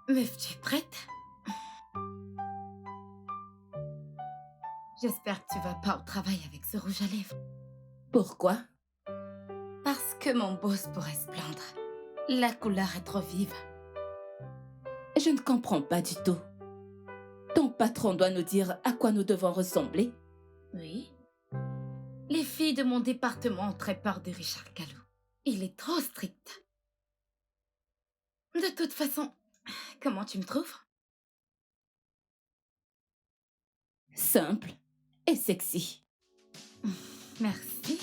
Meuf, tu es prête? J'espère que tu vas pas au travail avec ce rouge à lèvres. Pourquoi? Parce que mon boss pourrait se plaindre. La couleur est trop vive. Je ne comprends pas du tout. Ton patron doit nous dire à quoi nous devons ressembler. Oui. Les filles de mon département ont très peur de Richard Calou. Il est trop strict. De toute façon, comment tu me trouves? Simple et sexy. Merci.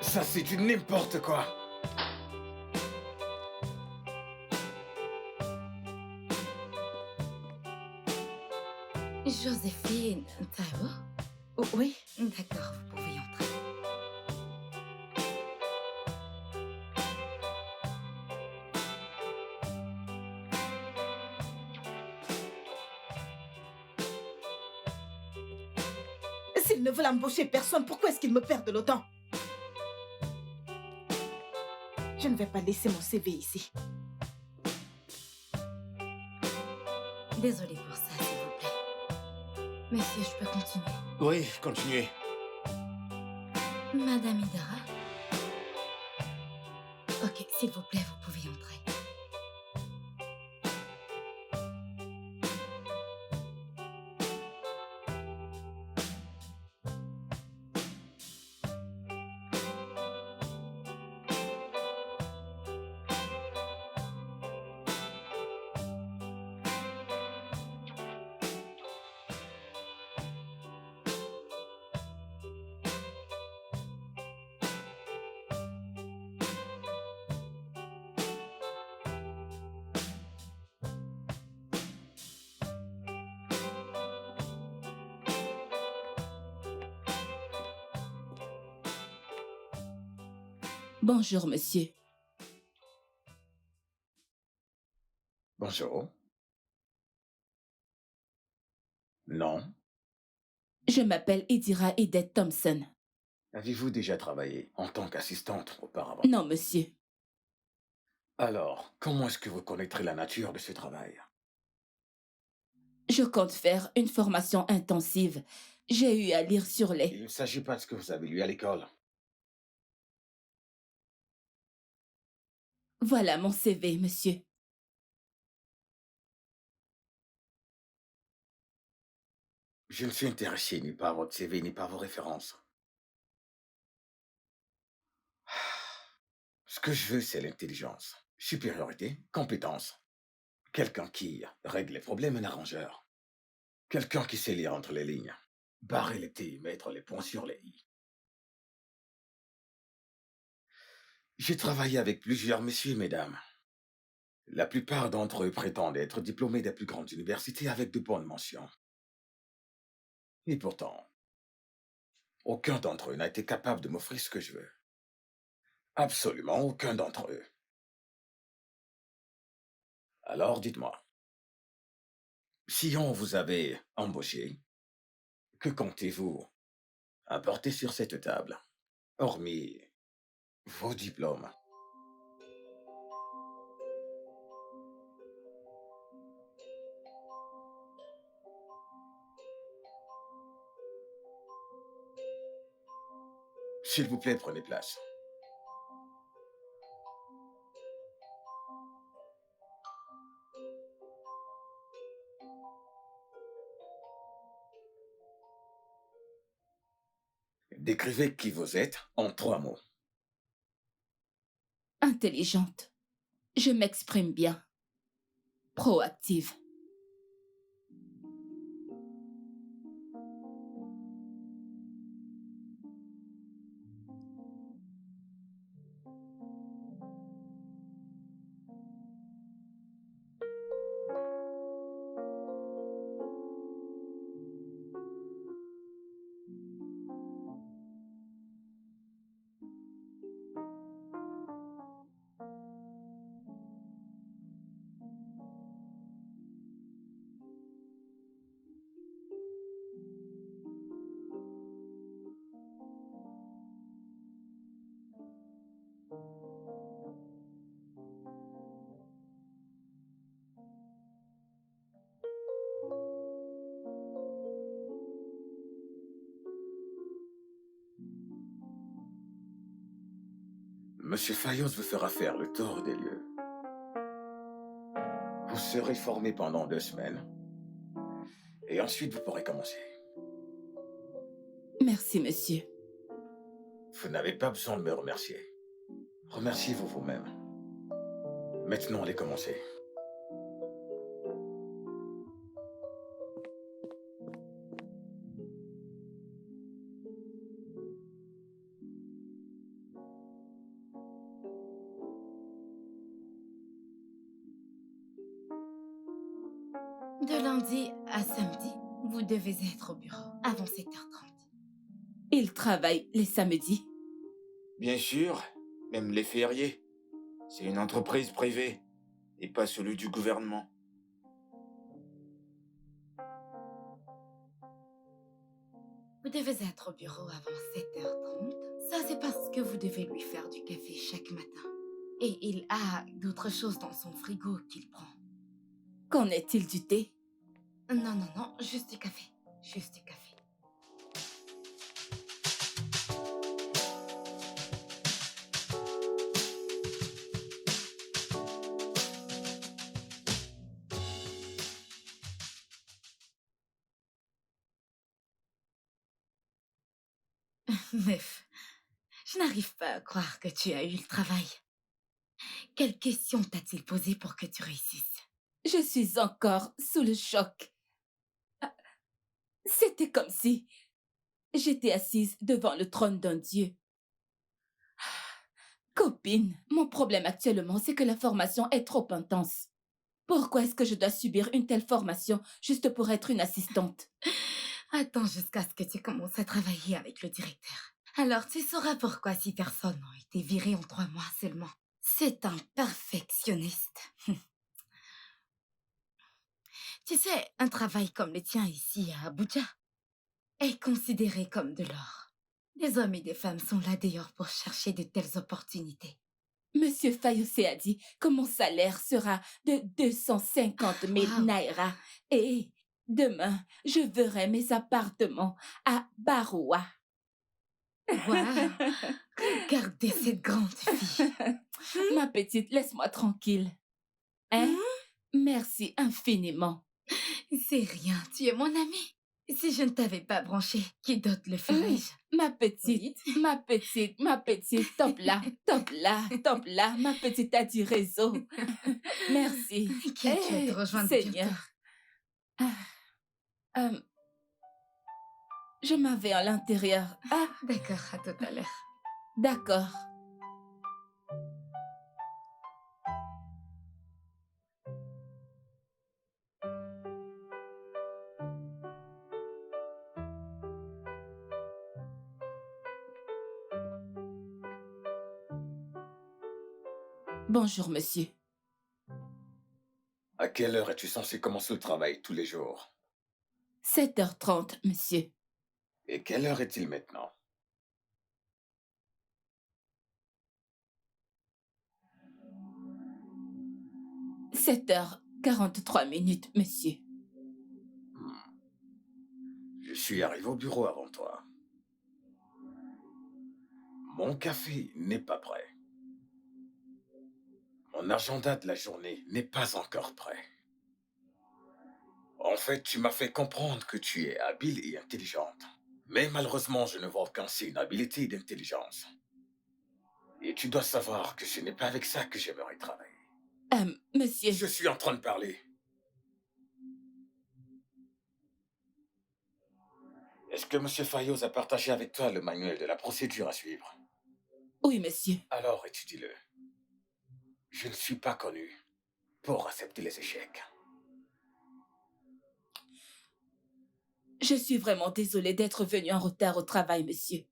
Ça, c'est du n'importe quoi. Joséphine Tao? Oh, oui. D'accord, vous pouvez y entrer. S'ils ne veulent embaucher personne, pourquoi est-ce qu'ils me perdent autant? Je ne vais pas laisser mon CV ici. Désolée pour ça, s'il vous plaît. Messieurs, je peux continuer. Oui, continuez. Madame Hidara? Ok, s'il vous plaît, vous pouvez y entrer. Bonjour, monsieur. Bonjour. Non. Je m'appelle Idira Edith Thompson. Avez-vous déjà travaillé en tant qu'assistante auparavant? Non, monsieur. Alors, comment est-ce que vous connaîtrez la nature de ce travail? Je compte faire une formation intensive. J'ai eu à lire sur les... Il ne s'agit pas de ce que vous avez lu à l'école. Voilà mon CV, monsieur. Je ne suis intéressé ni par votre CV ni par vos références. Ce que je veux, c'est l'intelligence, supériorité, compétence. Quelqu'un qui règle les problèmes, un arrangeur. Quelqu'un qui sait lire entre les lignes, barrer les T, mettre les points sur les I. J'ai travaillé avec plusieurs messieurs et mesdames. La plupart d'entre eux prétendent être diplômés des plus grandes universités avec de bonnes mentions. Et pourtant, aucun d'entre eux n'a été capable de m'offrir ce que je veux. Absolument aucun d'entre eux. Alors dites-moi, si on vous avait embauché, que comptez-vous apporter sur cette table, hormis vos diplômes? S'il vous plaît, prenez place. Décrivez qui vous êtes en 3 mots. Intelligente. Je m'exprime bien. Proactive. Monsieur Fayos vous fera faire le tour des lieux. Vous serez formé pendant 2 semaines. Et ensuite, vous pourrez commencer. Merci, monsieur. Vous n'avez pas besoin de me remercier. Remerciez-vous vous-même. Maintenant, allez commencer. De lundi à samedi, vous devez être au bureau avant 7h30. Il travaille les samedis. Bien sûr, même les fériés. C'est une entreprise privée et pas celui du gouvernement. Vous devez être au bureau avant 7h30. Ça, c'est parce que vous devez lui faire du café chaque matin. Et il a d'autres choses dans son frigo qu'il prend. Qu'en est-il du thé? Non, non, non, juste du café. Juste du café. Meuf, je n'arrive pas à croire que tu as eu le travail. Quelles questions t'a-t-il posées pour que tu réussisses? Je suis encore sous le choc. Ah, c'était comme si j'étais assise devant le trône d'un dieu. Copine, mon problème actuellement, c'est que la formation est trop intense. Pourquoi est-ce que je dois subir une telle formation juste pour être une assistante? Attends jusqu'à ce que tu commences à travailler avec le directeur. Alors tu sauras pourquoi 6 personnes ont été virées en 3 mois seulement. C'est un perfectionniste. Tu sais, un travail comme le tien ici à Abuja est considéré comme de l'or. Des hommes et des femmes sont là d'ailleurs pour chercher de telles opportunités. Monsieur Fayose a dit que mon salaire sera de 250 000 Wow. naira. Et demain, je verrai mes appartements à Baroua. Waouh! Regardez cette grande fille. Ma petite, laisse-moi tranquille. Hein? Merci infiniment. C'est rien, tu es mon amie. Si je ne t'avais pas branché, qui d'autre le ferais-je? Ma petite, ma petite, top là, ma petite a du réseau. Merci. Qui a tu te rejoindre Seigneur. bientôt? Je m'en vais à l'intérieur. Ah, D'accord, à tout à l'heure. d'accord. Bonjour, monsieur. À quelle heure es-tu censé commencer le travail tous les jours? 7h30, monsieur. Et quelle heure est-il maintenant? – 7h43, monsieur. Je suis arrivé au bureau avant toi. Mon café n'est pas prêt. Mon agenda de la journée n'est pas encore prêt. En fait, tu m'as fait comprendre que tu es habile et intelligente. Mais malheureusement, je ne vois aucun signe d'habileté et d'intelligence. Et tu dois savoir que ce n'est pas avec ça que j'aimerais travailler. Monsieur. Je suis en train de parler. Est-ce que M. Fayos a partagé avec toi le manuel de la procédure à suivre? Oui, monsieur. Alors étudie-le. Je ne suis pas connu pour accepter les échecs. Je suis vraiment désolée d'être venue en retard au travail, monsieur.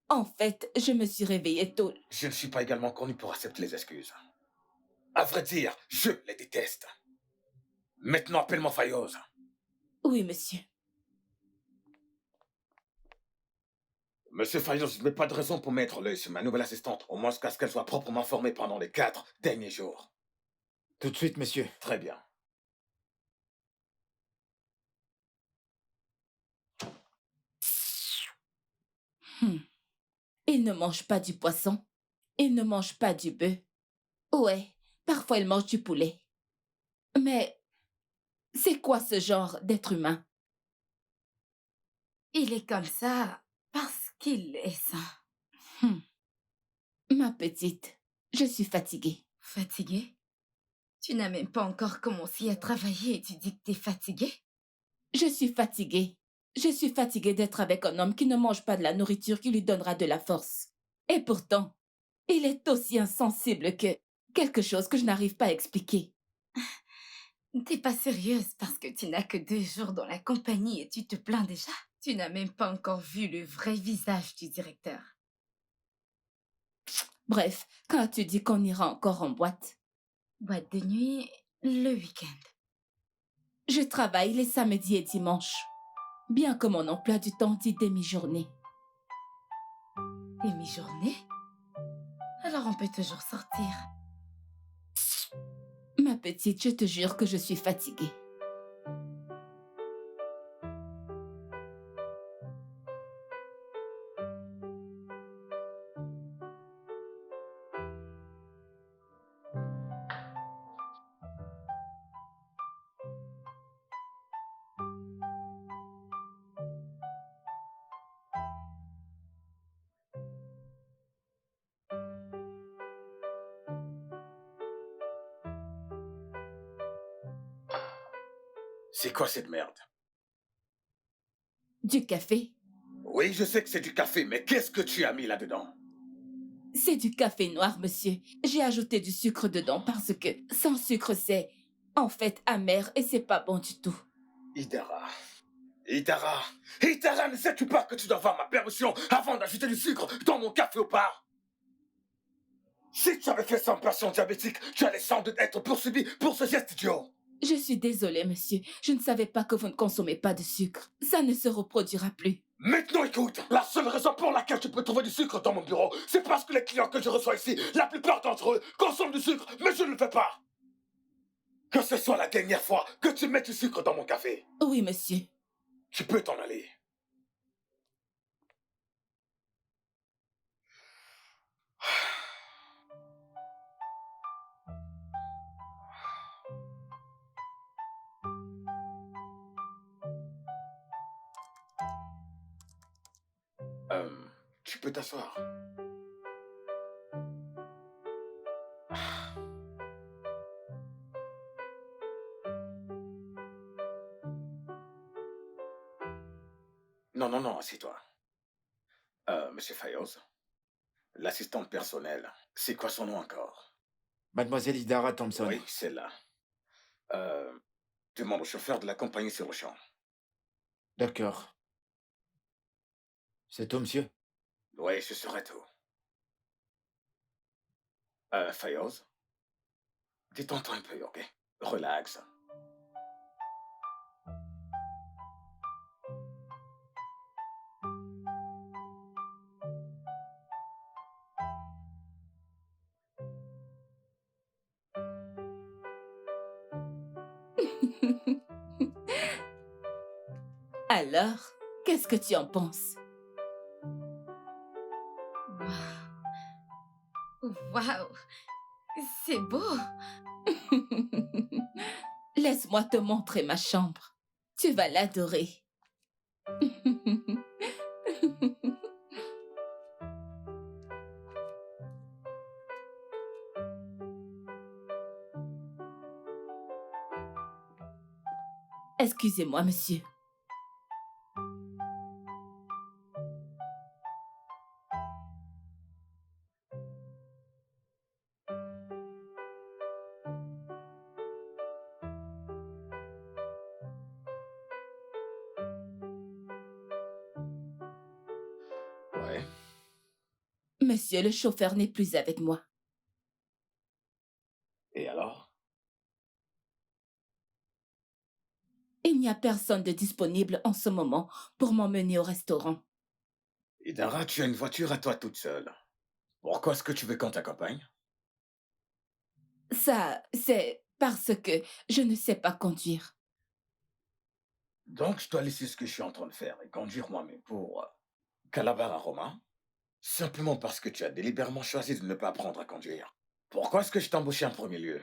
En fait, je me suis réveillée tôt. Je ne suis pas également connu pour accepter les excuses. À vrai dire, je les déteste. Maintenant, appelle-moi Fayos. Oui, monsieur. Monsieur Fayos, je n'ai pas de raison pour mettre l'œil sur ma nouvelle assistante, au moins jusqu'à ce qu'elle soit proprement formée pendant les 4 derniers jours. Tout de suite, monsieur. Très bien. Il ne mange pas du poisson. Il ne mange pas du bœuf. Ouais, parfois il mange du poulet. Mais c'est quoi ce genre d'être humain? Il est comme ça parce qu'il est sain. Hmm. Ma petite, je suis fatiguée. Fatigué? Tu n'as même pas encore commencé à travailler et tu dis que t'es fatigué? Je suis fatiguée. Je suis fatiguée d'être avec un homme qui ne mange pas de la nourriture qui lui donnera de la force. Et pourtant, il est aussi insensible que quelque chose que je n'arrive pas à expliquer. T'es pas sérieuse parce que tu n'as que 2 jours dans la compagnie et tu te plains déjà? Tu n'as même pas encore vu le vrai visage du directeur. Bref, quand tu dis qu'on ira encore en boîte, Boîte de nuit, le week-end. je travaille les samedis et dimanches. Bien que mon emploi du temps dit demi-journée. Demi-journée? Alors on peut toujours sortir. Ma petite, je te jure que je suis fatiguée. C'est quoi cette merde? Du café? Oui, je sais que c'est du café, mais qu'est-ce que tu as mis là-dedans? C'est du café noir, monsieur. J'ai ajouté du sucre dedans parce que sans sucre, c'est en fait amer et c'est pas bon du tout. Idara. Idara. Idara, ne sais-tu pas que tu dois avoir ma permission avant d'ajouter du sucre dans mon café ou pas? Si tu avais fait ça en patient diabétique, tu allais sans doute être poursuivi pour ce geste idiot. Je suis désolée, monsieur. Je ne savais pas que vous ne consommez pas de sucre. Ça ne se reproduira plus. Maintenant écoute, la seule raison pour laquelle tu peux trouver du sucre dans mon bureau, c'est parce que les clients que je reçois ici, la plupart d'entre eux, consomment du sucre, mais je ne le fais pas. Que ce soit la dernière fois que tu mets du sucre dans mon café, Oui, monsieur. tu peux t'en aller. Tu peux t'asseoir. Non, non, non, assieds-toi. Monsieur Fayos, l'assistante personnelle, c'est quoi son nom encore? Mademoiselle Idara Thompson. Oui, c'est là. Demande au chauffeur de la compagnie sur le champ. D'accord. C'est tout, monsieur? Oui, ce serait tout. Fayos, détends-toi un peu, ok? Relax. Alors, qu'est-ce que tu en penses? Waouh! Waouh! C'est beau! Laisse-moi te montrer ma chambre. Tu vas l'adorer. Excusez-moi, monsieur. Ouais. Monsieur, le chauffeur n'est plus avec moi. Et alors? Il n'y a personne de disponible en ce moment pour m'emmener au restaurant. Idara, tu as une voiture à toi toute seule. Pourquoi est-ce que tu veux qu'on t'accompagne? Ça, c'est parce que je ne sais pas conduire. Donc, je dois laisser ce que je suis en train de faire et conduire moi-même pour Calabar à Roma. Simplement parce que tu as délibérément choisi de ne pas apprendre à conduire. Pourquoi est-ce que je t'ai embauché en premier lieu?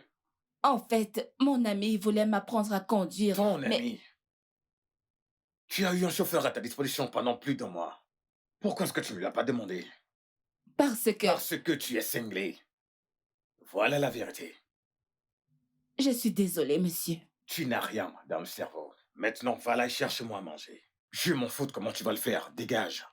En fait, mon ami voulait m'apprendre à conduire, Ton mais ami. Tu as eu un chauffeur à ta disposition pendant plus d'un mois. Pourquoi est-ce que tu ne lui as pas demandé? parce que Parce que tu es cinglé. Voilà la vérité. je suis désolée, monsieur. Tu n'as rien dans le cerveau. Maintenant, va là et cherche-moi à manger. Je m'en fous de comment tu vas le faire. Dégage.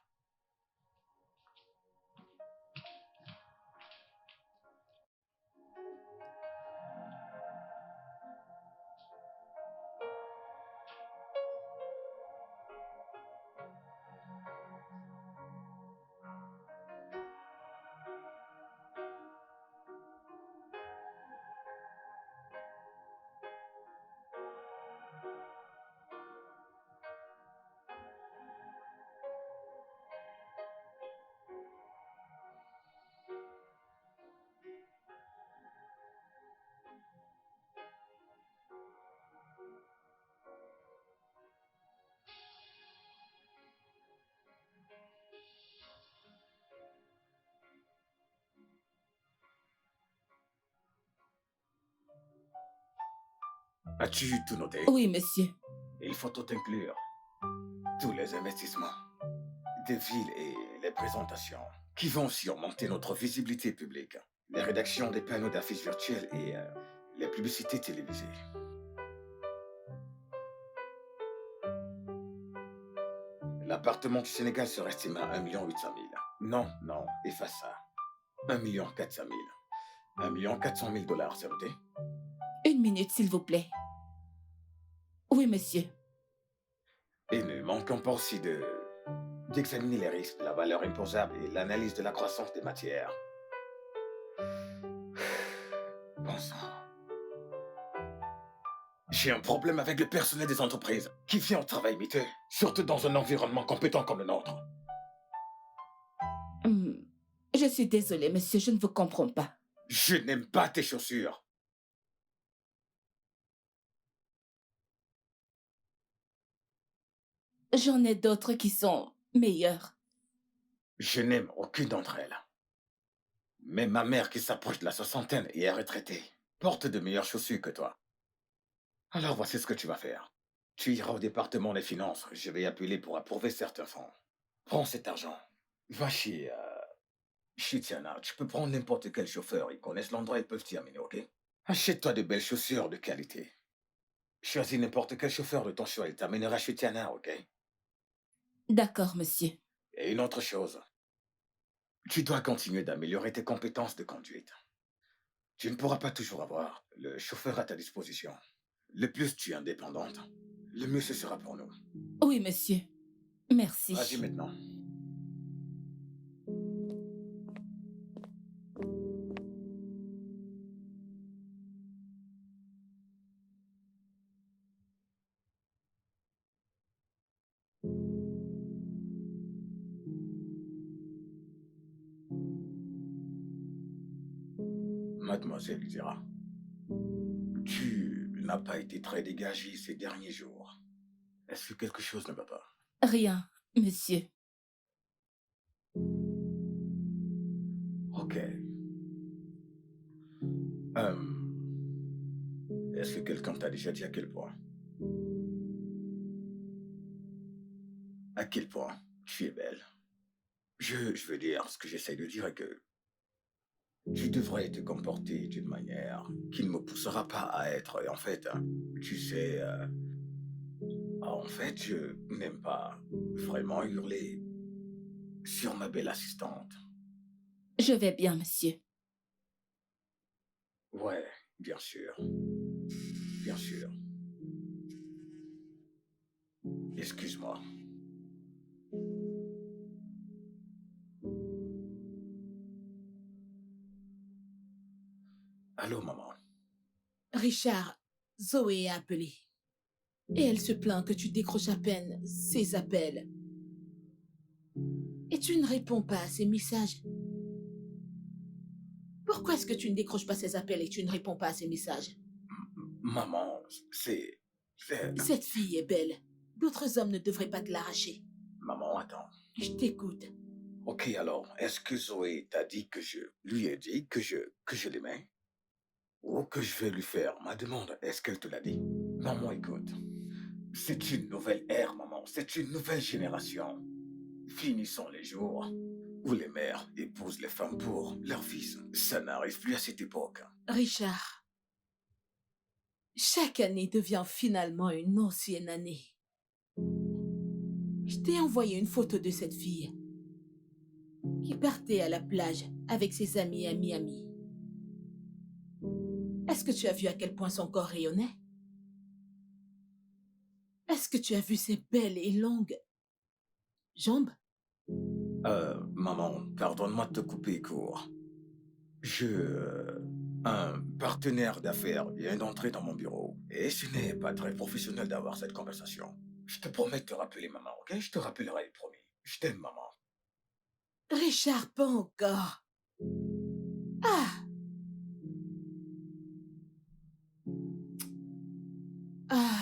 As-tu tout noté? Oui, monsieur. Il faut tout inclure. Tous les investissements, des villes et les présentations qui vont surmonter notre visibilité publique. Les rédactions des panneaux d'affiches virtuelles et les publicités télévisées. L'appartement du Sénégal serait estimé à 1,8 million. Non, non, efface ça. 1,4 million. 1,4 million, c'est noté? Une minute, s'il vous plaît. Oui, monsieur. Et ne manquons pas aussi d'examiner les risques, la valeur imposable et l'analyse de la croissance des matières. Bon sang. J'ai un problème avec le personnel des entreprises qui vient au travail miteux, surtout dans un environnement compétent comme le nôtre. Hmm, Je suis désolée, monsieur, je ne vous comprends pas. Je n'aime pas tes chaussures. J'en ai d'autres qui sont meilleures. Je n'aime aucune d'entre elles. Mais ma mère qui s'approche de la soixantaine et est retraitée porte de meilleures chaussures que toi. Alors voici ce que tu vas faire. Tu iras au département des finances. Je vais y appeler pour approuver certains fonds. Prends cet argent. Va chez Tiana. Tu peux prendre n'importe quel chauffeur. Ils connaissent l'endroit, ils peuvent t'y amener, ok? Achète-toi de belles chaussures de qualité. Choisis n'importe quel chauffeur de ton choix. Il t'amènera chez Tiana, ok? D'accord, monsieur. Et une autre chose. Tu dois continuer d'améliorer tes compétences de conduite. Tu ne pourras pas toujours avoir le chauffeur à ta disposition. Le plus tu es indépendante, le mieux ce sera pour nous. Oui, monsieur. Merci. Vas-y maintenant. Mademoiselle Zira, tu n'as pas été très dégagée ces derniers jours. Est-ce que quelque chose ne va pas? Rien, monsieur. Ok. Est-ce que quelqu'un t'a déjà dit à quel point? À quel point tu es belle? Je veux dire, ce que j'essaie de dire est que tu devrais te comporter d'une manière qui ne me poussera pas à être. Et en fait, tu sais, en fait, je n'aime pas vraiment hurler sur ma belle assistante. Je vais bien, monsieur. Ouais, bien sûr. Bien sûr. Excuse-moi. Allô, maman. Richard, Zoé est appelée. Et elle se plaint que tu décroches à peine ses appels. Et tu ne réponds pas à ses messages. Pourquoi est-ce que tu ne décroches pas ses appels et tu ne réponds pas à ses messages? Maman, c'est... Cette fille est belle. D'autres hommes ne devraient pas te l'arracher. Maman, attends. Je t'écoute. Ok, alors, est-ce que Zoé t'a dit que je lui ai dit que je l'aimais? Ou que je vais lui faire ma demande? Est-ce qu'elle te l'a dit? Maman, écoute. C'est une nouvelle ère, maman. C'est une nouvelle génération. Finissons les jours où les mères épousent les femmes pour leurs fils. Ça n'arrive plus à cette époque. Richard, chaque année devient finalement une ancienne année. Je t'ai envoyé une photo de cette fille qui partait à la plage avec ses amis à Miami. Est-ce que tu as vu à quel point son corps rayonnait? Est-ce que tu as vu ses belles et longues jambes? Maman, pardonne-moi de te couper court. Un partenaire d'affaires vient d'entrer dans mon bureau et ce n'est pas très professionnel d'avoir cette conversation. Je te promets de te rappeler, maman, ok? Je te rappellerai, promis. Je t'aime, maman. Richard, pas encore. Ah! Ah!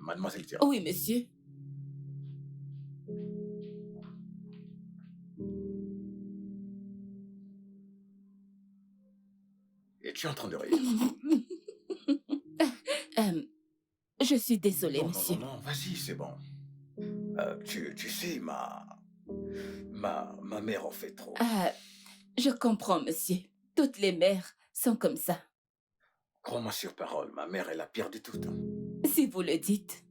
Mademoiselle Tira. Oui, monsieur. Es-tu en train de rire? Euh, je suis désolée, Non, non, monsieur. non, non, vas-y, c'est bon. Tu sais, ma mère en fait trop. Ah, je comprends, monsieur. Toutes les mères sont comme ça. Crois-moi sur parole, ma mère est la pire de toutes. Si vous le dites.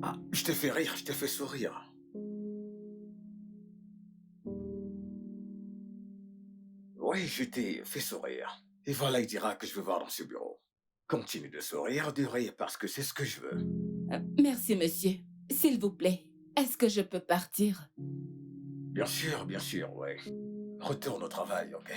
Ah, je te fais rire, je te fais sourire. Oui, je t'ai fait sourire. Et voilà, il dira que je veux voir dans ce bureau. Continue de sourire, de rire, parce que c'est ce que je veux. Merci, monsieur. S'il vous plaît, est-ce que je peux partir? Bien sûr, ouais. Retourne au travail, ok?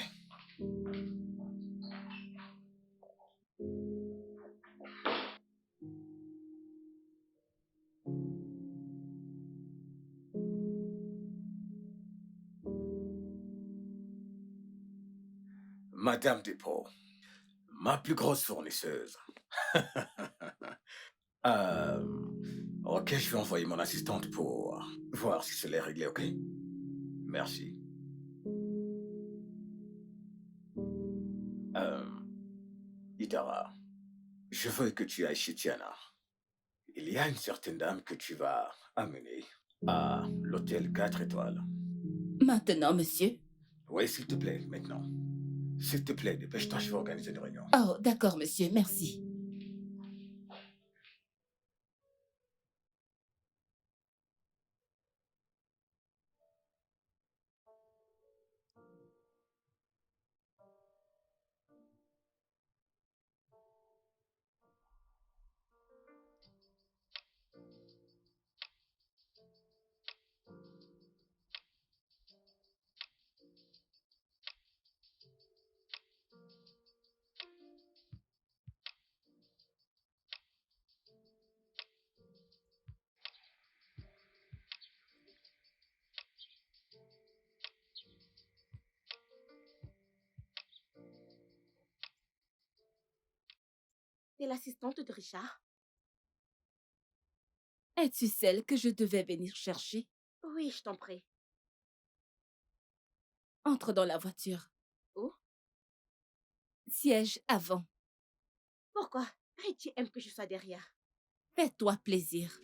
Madame Despaux, ma plus grosse fournisseuse. Euh, ok, je vais envoyer mon assistante pour voir si cela est réglé, ok? Merci. Idara, je veux que tu ailles chez Tiana. Il y a une certaine dame que tu vas amener à l'hôtel 4 étoiles. Maintenant, monsieur? Oui, s'il te plaît, maintenant. S'il te plaît, dépêche-toi, je vais organiser une réunion. Oh, d'accord, monsieur. Merci. T'es l'assistante de Richard? Es-tu celle que je devais venir chercher? Oui, je t'en prie. Entre dans la voiture. Où? Siège avant. Pourquoi? Richie aime que je sois derrière. Fais-toi plaisir.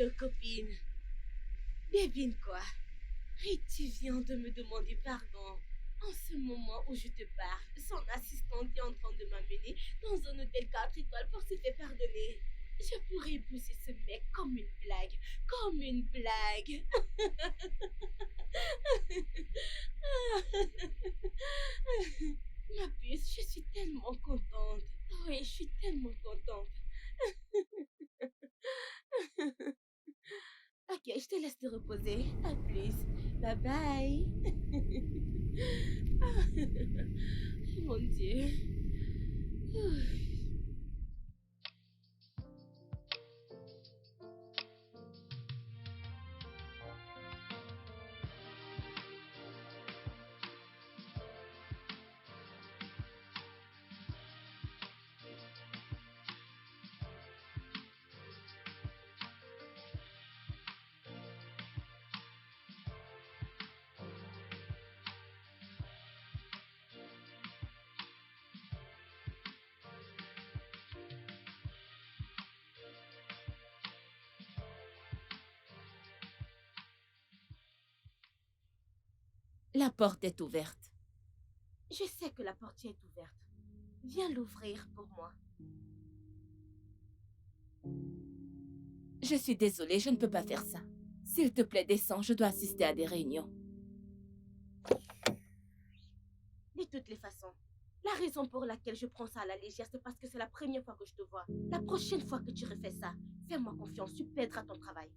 Allô, copine. Devine quoi? Et tu viens de me demander pardon. En ce moment où je te parle, son assistante est en train de m'amener dans un hôtel 4 étoiles pour se faire pardonner. Je pourrais épouser ce mec comme une blague. Comme une blague. Ma puce, je suis tellement contente. Oui, je suis tellement contente. Ok, je te laisse te reposer. À plus. Bye bye. Mon Dieu. La porte est ouverte. Je sais que la portière est ouverte. Viens l'ouvrir pour moi. Je suis désolée, je ne peux pas faire ça. S'il te plaît, descends, je dois assister à des réunions. De toutes les façons, la raison pour laquelle je prends ça à la légère, c'est parce que c'est la première fois que je te vois. La prochaine fois que tu refais ça, fais-moi confiance, tu perdras ton travail.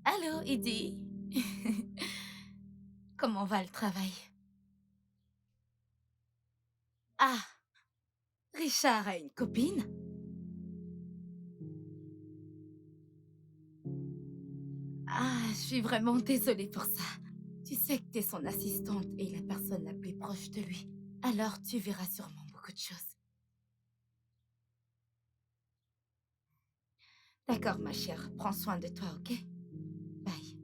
Allô, Edie. Comment va le travail? Ah, Richard a une copine? Ah, je suis vraiment désolée pour ça. Tu sais que t'es son assistante et la personne la plus proche de lui. Alors tu verras sûrement beaucoup de choses. D'accord, ma chère. Prends soin de toi, ok? Bye.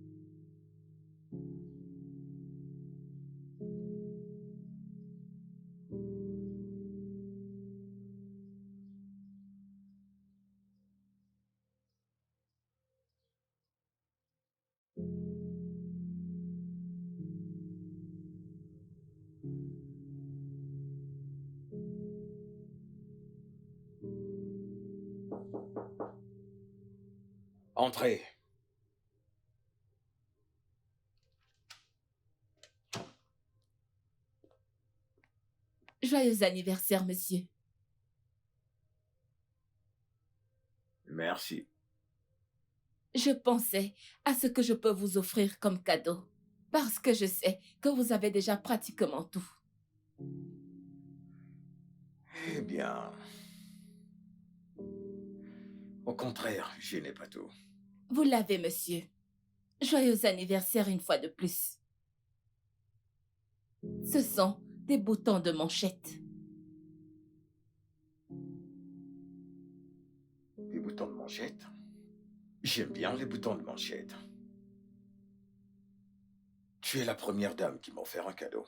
Entrez. Joyeux anniversaire, monsieur. Merci. Je pensais à ce que je peux vous offrir comme cadeau. Parce que je sais que vous avez déjà pratiquement tout. Eh bien... Au contraire, je n'ai pas tout. Vous l'avez, monsieur. Joyeux anniversaire une fois de plus. Ce sont des boutons de manchette. Des boutons de manchette? J'aime bien les boutons de manchette. Tu es la première dame qui m'a offert un cadeau.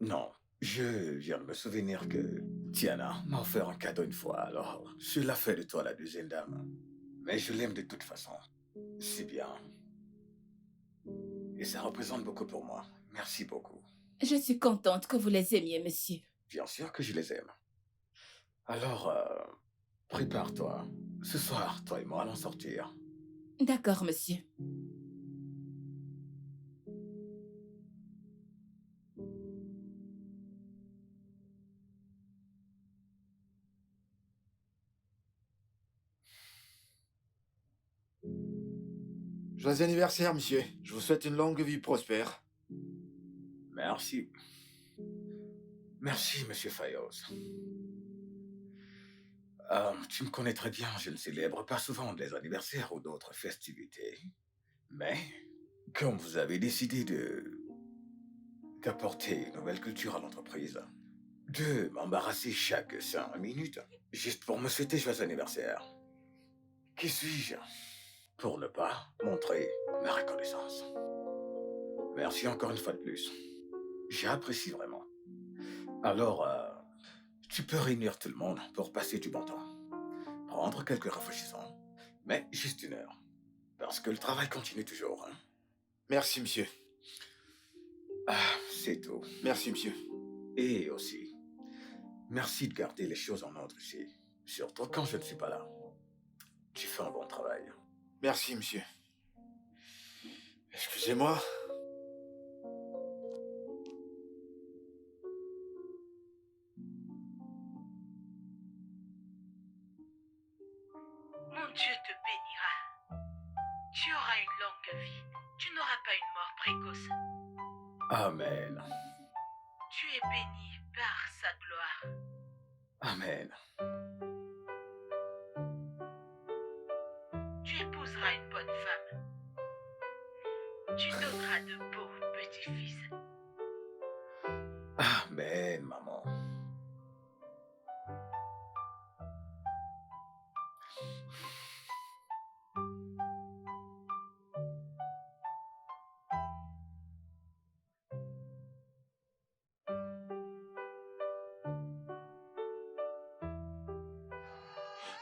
Non, je viens de me souvenir que Tiana m'a offert un cadeau une fois, alors cela fait de toi la deuxième dame. Mais je l'aime de toute façon. C'est bien. Et ça représente beaucoup pour moi. Merci beaucoup. Je suis contente que vous les aimiez, monsieur. Bien sûr que je les aime. Alors, prépare-toi. Ce soir, toi et moi allons sortir. D'accord, monsieur. Joyeux anniversaire, monsieur. Je vous souhaite une longue vie prospère. Merci. Merci, Monsieur Fayos. Tu me connais très bien, je ne célèbre pas souvent des anniversaires ou d'autres festivités. Mais, comme vous avez décidé d'apporter une nouvelle culture à l'entreprise, de m'embarrasser chaque 5 minutes juste pour me souhaiter joyeux anniversaire. Qui suis-je pour ne pas montrer ma reconnaissance? Merci encore une fois de plus. J'apprécie vraiment. Alors, tu peux réunir tout le monde pour passer du bon temps. Prendre quelques rafraîchissants, mais juste 1 heure. Parce que le travail continue toujours. Hein. Merci, monsieur. Ah, c'est tout. Merci, monsieur. Et aussi, merci de garder les choses en ordre ici. Surtout quand je ne suis pas là. Tu fais un bon travail. Merci, monsieur. Excusez-moi. Mon Dieu te bénira. Tu auras une longue vie. Tu n'auras pas une mort précoce. Amen. Tu es béni par sa gloire. Amen. Tu épouseras une bonne femme. Tu donneras de beaux petits-fils. Amen, maman.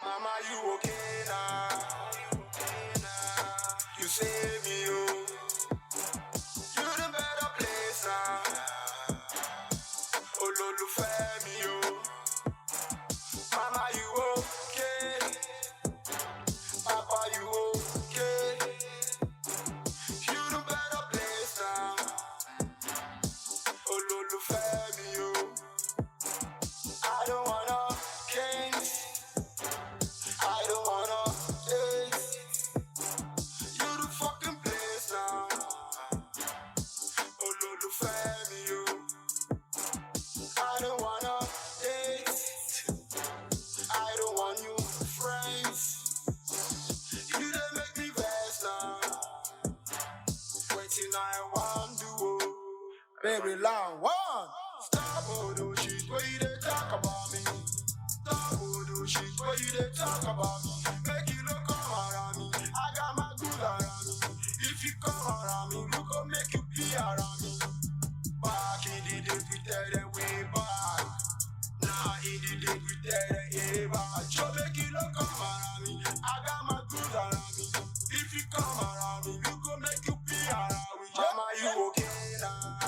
Mama, you okay now? You save me, oh. You the better place now. Oh, Lolo, me, oh. Mama, you okay? Papa, you okay? You the better place now. Oh, Lolo, me, oh. I don't wanna change. I don't wanna taste. You the fucking place now. Oh, Lolo, family, you. I don't wanna taste. I don't want you friends. You done make me vex now. Waiting, I want to. Baby, long one. Stop all those shit where you dey talk about me. Stop all those shit where you dey talk about me. Make you no come around me. I got my good around me. If you come around me, we gon' make you be around me. Back in the day, we tell them way back. Now in the day, we tell them way back. So make you no come around me. I got my good around me. If you come around me, we gon' make you be around me. Mama, you okay now?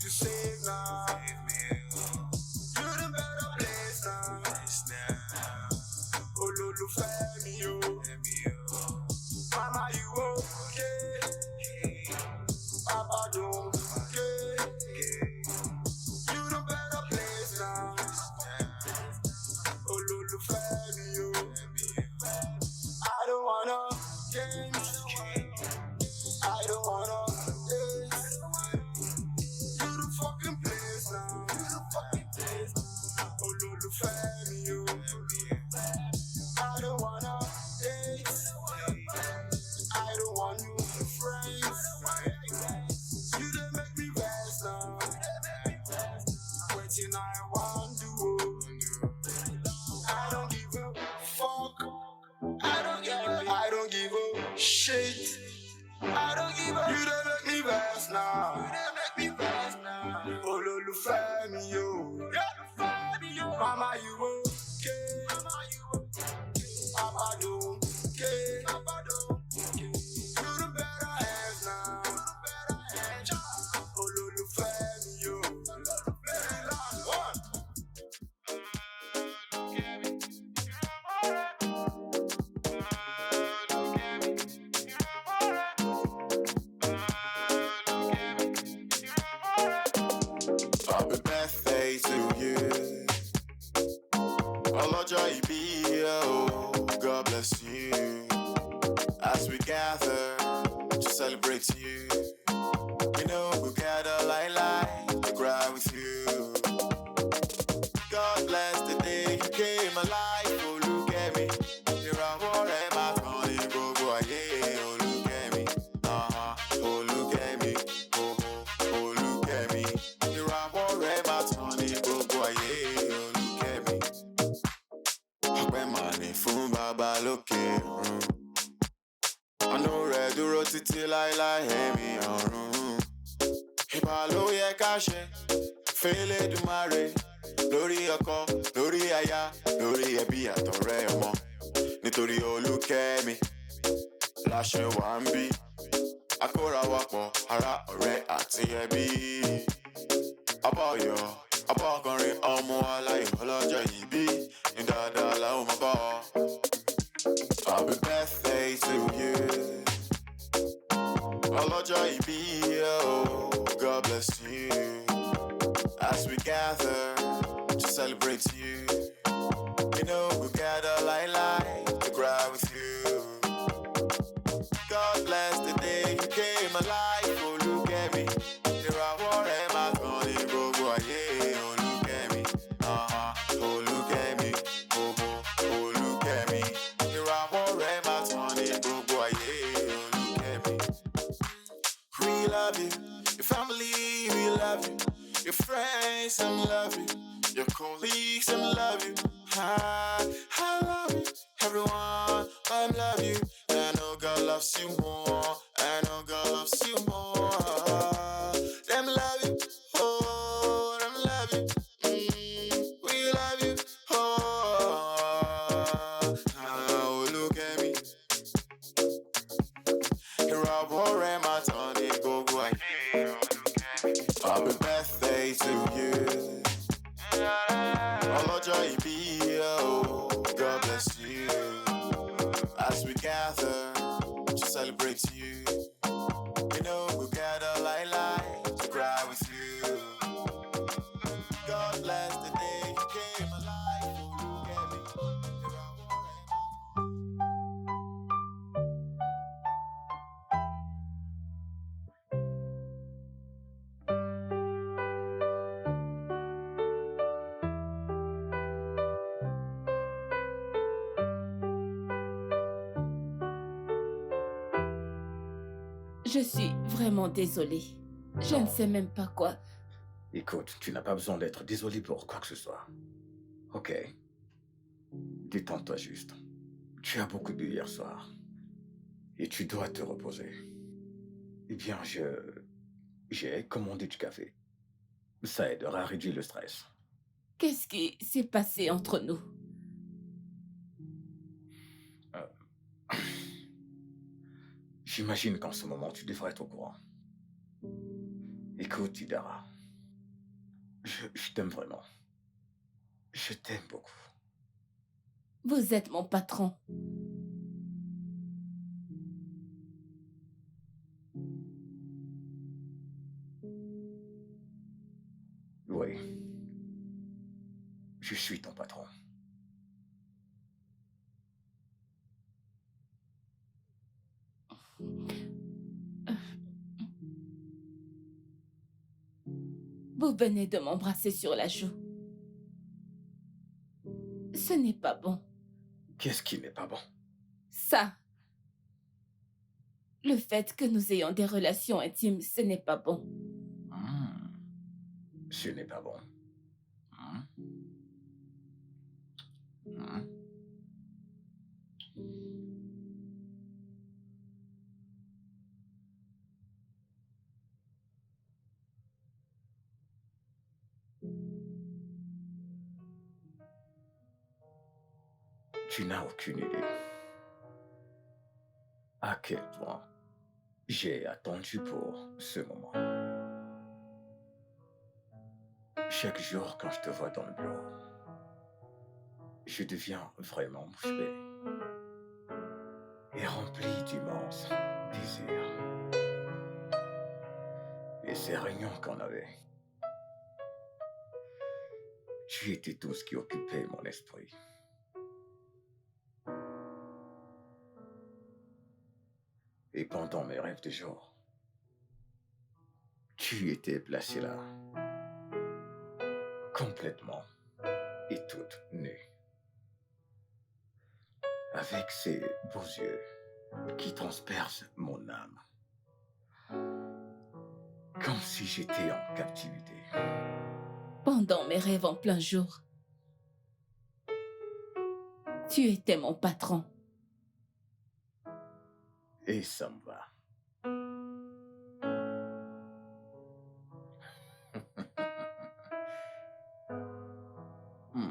You safe now. You the better place now. Oh, Lolo, family, yo. Mama, you okay? Papa, don't okay? You the better place now. Oh, Lolo, family, yo. I don't wanna change. I don't wanna taste. You the fucking place now. You the fucking place now. Oh, Lolo, family, yo. I don't wanna taste. I don't want you friends. You done make me vex now. Waiting, I want to. I don't give a fuck. I don't give a shit. I don't give a. You done make me vex now. Oh, Lolo, family, yo. Mama, you okay? Papa, don't care. You the better hands now. Oh, Lolo, family, yo. Last one. Happy birthday to you. Ọlọ́jọ́ ìbí ẹ o, God bless you. As we gather to celebrate you, we know we'll gather like to cry with you. God bless the day you came alive. Oh, look at me. Ìràwọ̀ rẹ̀ máa tàn ní gbogbo ayé. Oh, look at me. Oh, look at me. Oh, look at me. Ìràwọ̀ rẹ̀ bàbá lókè ọ̀run. Àánú rẹ̀ dúró títí láéláé ẹ̀mí ọ̀run. Ìbà ló yẹ ká ṣe f'Elédùmarè lórí ọkọ, lórí aya, lórí ẹbí àtọ̀rẹ́ ọmọ. Nítorí Olúkẹ́mi la ṣe wà ń bí. Akóra wa pọ̀, ará ọ̀rẹ́ àti ẹbí. Ọba Ọ̀yọ́, ọba ọkùnrin ọmọ aláyọ̀ ọlọ́jọ́ ìbí. Ní dáadáa la ó máa bá ọ. Happy birthday to you. Ọlọ́jọ́ ìbí, oh, God bless you. As we gather to celebrate you, you know we gather like to cry with you. God bless the day you came alive. Oh, look at me. Here I am, I'm gonna go ayé. Oh, look at me. Oh, look at me. Oh, look at me. Here I am, I'm gonna go ayé. Oh, look at me. We love you. Your family, we love you. Your friends, some love you. Your colleagues, some love you. I love you. Everyone, I love you. I know God loves you more. I know God loves you more. Them love you. Oh, them love you. We love you. Oh, look at me. Here I am, my Tony, go away. Happy birthday to you. Ọlọ́jọ́ ìbí, oh, God bless you. As we gather to celebrate you, you know we gather like to cry with you. God bless the day you came alive. Oh, look at me. Here I am. Je suis vraiment désolée. Je ne sais même pas quoi. Écoute, tu n'as pas besoin d'être désolé pour quoi que ce soit. Ok. Détends-toi juste. Tu as beaucoup bu hier soir. Et tu dois te reposer. Eh bien, j'ai commandé du café. Ça aidera à réduire le stress. Qu'est-ce qui s'est passé entre nous? J'imagine qu'en ce moment, tu devrais être au courant. Écoute, Idara. Je t'aime vraiment. Je t'aime beaucoup. Vous êtes mon patron. Oui. Je suis ton patron. Vous venez de m'embrasser sur la joue. Ce n'est pas bon. Qu'est-ce qui n'est pas bon? Ça. Le fait que nous ayons des relations intimes, ce n'est pas bon. Ce n'est pas bon. Tu n'as aucune idée à quel point j'ai attendu pour ce moment. Chaque jour, quand je te vois dans le bureau, je deviens vraiment bouche bée et rempli d'immenses désirs. Et ces réunions qu'on avait, tu étais tout ce qui occupait mon esprit. Et pendant mes rêves de jour, tu étais placée là, complètement et toute nue, avec ces beaux yeux qui transpercent mon âme, comme si j'étais en captivité. Pendant mes rêves en plein jour. Tu étais mon patron. Et ça me va. Hmm.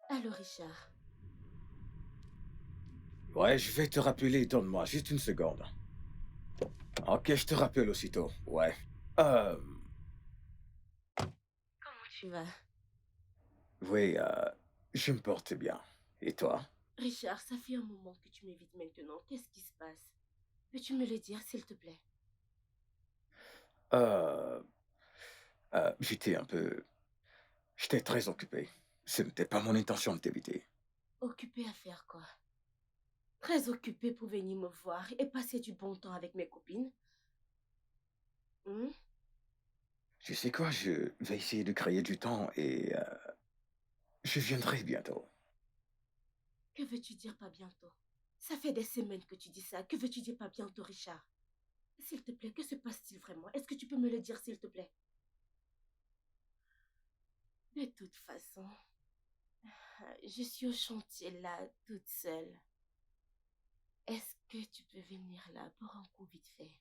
Allô, Richard. Ouais, je vais te rappeler, donne-moi juste une seconde. Ok, je te rappelle aussitôt, ouais. Comment tu vas? Oui, je me porte bien. Et toi? Richard, ça fait un moment que tu m'évites maintenant. Qu'est-ce qui se passe? Peux-tu me le dire, s'il te plaît? Euh, j'étais un peu... J'étais très occupé. Ce n'était pas mon intention de t'éviter. Occupé à faire quoi? Très occupé pour venir me voir et passer du bon temps avec mes copines? Hmm? Tu sais quoi, je vais essayer de créer du temps et je viendrai bientôt. Que veux-tu dire pas bientôt? Ça fait des semaines que tu dis ça. Que veux-tu dire pas bientôt, Richard? S'il te plaît, que se passe-t-il vraiment? Est-ce que tu peux me le dire, s'il te plaît? De toute façon, je suis au chantier là, toute seule. Est-ce que tu peux venir là pour un coup vite fait?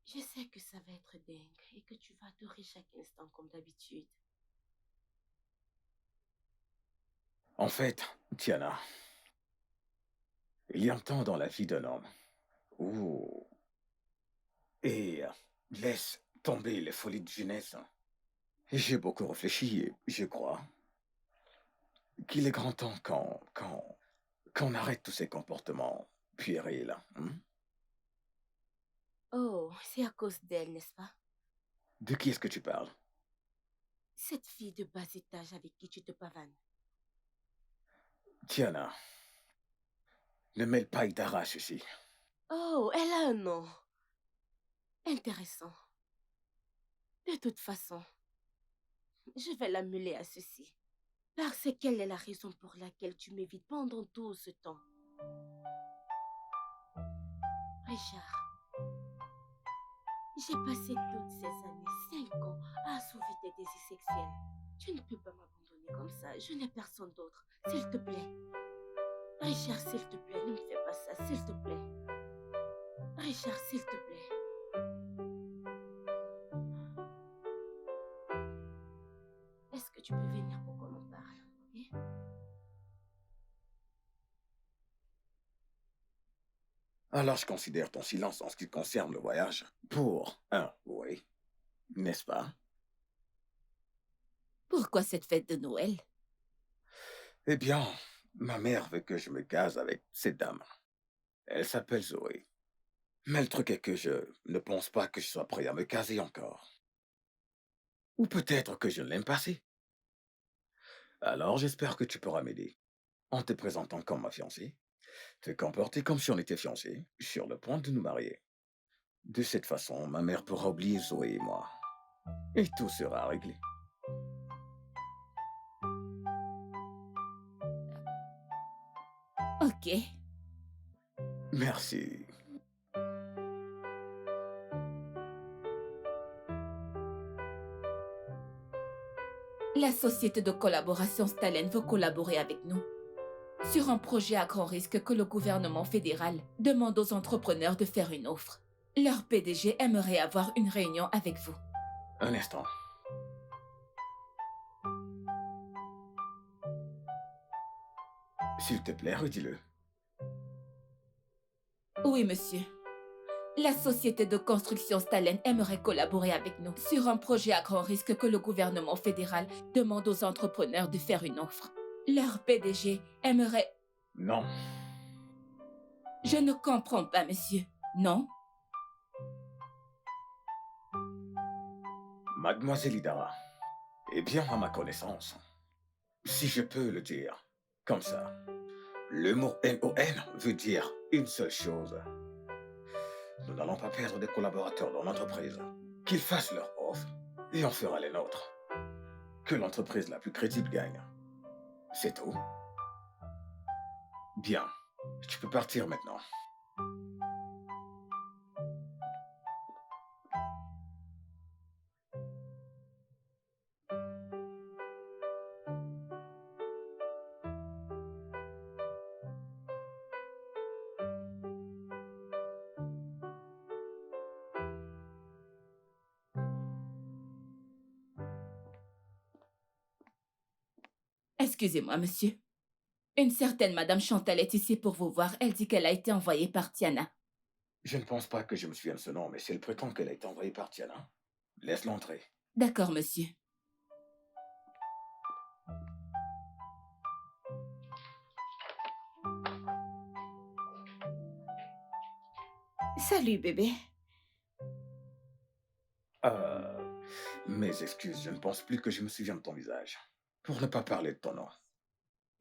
Je sais que ça va être dingue et que tu vas adorer chaque instant comme d'habitude. En fait, Tiana, il y a un temps dans la vie d'un homme où... Et laisse tomber les folies de jeunesse. J'ai beaucoup réfléchi et je crois qu'il est grand temps qu'on arrête tous ces comportements puérils. Hein? Oh, c'est à cause d'elle, n'est-ce pas? De qui est-ce que tu parles? Cette fille de bas étage avec qui tu te pavanes. Tiana, ne mêle pas Idara ici. Oh, elle a un nom. Intéressant. De toute façon, je vais l'amener à ceci. Parce qu'elle est la raison pour laquelle tu m'évites pendant tout ce temps. Richard, j'ai passé toutes ces années, 5 ans, à assouvir tes désirs sexuels. Tu ne peux pas m'abandonner comme ça. Je n'ai personne d'autre. S'il te plaît. Richard, s'il te plaît, ne me fais pas ça, s'il te plaît. Richard, s'il te plaît. Est-ce que tu peux venir pour qu'on en parle, ok? Alors je considère ton silence en ce qui concerne le voyage pour un oui, n'est-ce pas? Pourquoi cette fête de Noël? Eh bien, ma mère veut que je me case avec cette dame. Elle s'appelle Zoé. Mais le truc est que je ne pense pas que je sois prêt à me caser encore. Ou peut-être que je ne l'aime pas assez. Alors j'espère que tu pourras m'aider en te présentant comme ma fiancée, te comporter comme si on était fiancés, sur le point de nous marier. De cette façon, ma mère pourra oublier Zoé et moi. Et tout sera réglé. Ok. Merci. La société de collaboration Stalen veut collaborer avec nous sur un projet à grand risque que le gouvernement fédéral demande aux entrepreneurs de faire une offre. Leur PDG aimerait avoir une réunion avec vous. Un instant. S'il te plaît, redis-le. Oui, monsieur. La société de construction Stalen aimerait collaborer avec nous sur un projet à grand risque que le gouvernement fédéral demande aux entrepreneurs de faire une offre. Leur PDG aimerait... Non. Je ne comprends pas, monsieur. Non? Mademoiselle Idara, eh bien, à ma connaissance, si je peux le dire, comme ça, le mot MON veut dire une seule chose. Nous n'allons pas perdre des collaborateurs dans l'entreprise. Qu'ils fassent leur offre et on fera les nôtres. Que l'entreprise la plus crédible gagne. C'est tout. Bien, tu peux partir maintenant. Excusez-moi, monsieur. Une certaine Madame Chantal est ici pour vous voir. Elle dit qu'elle a été envoyée par Tiana. Je ne pense pas que je me souvienne de ce nom, mais si elle prétend qu'elle a été envoyée par Tiana, laisse-la entrer. D'accord, monsieur. Salut, bébé. Mes excuses, je ne pense plus que je me souviens de ton visage. Pour ne pas parler de ton nom.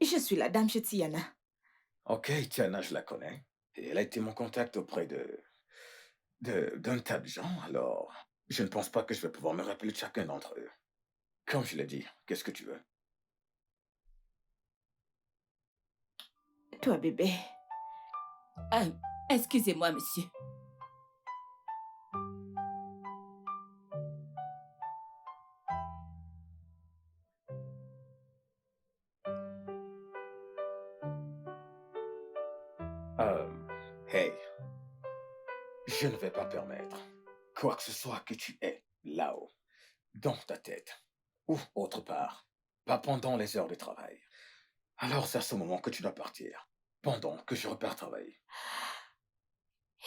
Je suis la dame chez Tiana. Ok, Tiana, je la connais. Et elle a été mon contact auprès d'un tas de gens, alors je ne pense pas que je vais pouvoir me rappeler de chacun d'entre eux. Comme je l'ai dit, qu'est-ce que tu veux? Toi, bébé. Ah, excusez-moi, monsieur. Hey, je ne vais pas permettre quoi que ce soit que tu aies là-haut, dans ta tête, ou autre part, pas pendant les heures de travail. Alors c'est à ce moment que tu dois partir, pendant que je repars travailler.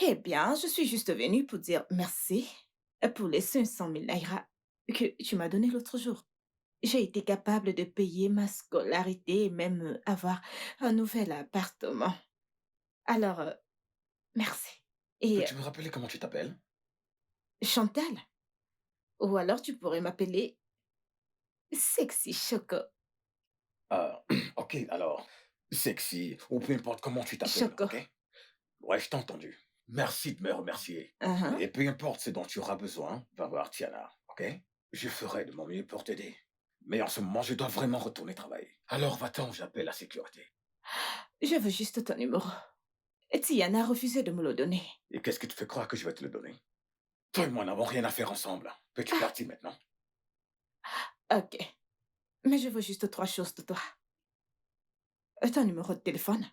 Eh bien, je suis juste venue pour dire merci pour les 500 000 naira que tu m'as donné l'autre jour. J'ai été capable de payer ma scolarité et même avoir un nouvel appartement. Alors, merci. Et Peux-tu me rappeler comment tu t'appelles? Chantal, ou alors tu pourrais m'appeler Sexy Choco. Ok, alors, sexy, ou peu importe comment tu t'appelles, Choco. ok? Ouais, je t'ai entendu. Merci de me remercier. Uh-huh. Et peu importe ce dont tu auras besoin, va voir Tiana, ok? Je ferai de mon mieux pour t'aider. Mais en ce moment, je dois vraiment retourner travailler. Alors va-t'en, j'appelle la sécurité. Je veux juste ton numéro. Tiana a refusé de me le donner. Et qu'est-ce que tu fais croire que je vais te le donner? Toi et moi n'avons rien à faire ensemble. Peux-tu partir maintenant? Ok. Mais je veux juste 3 choses de toi. Ton numéro de téléphone.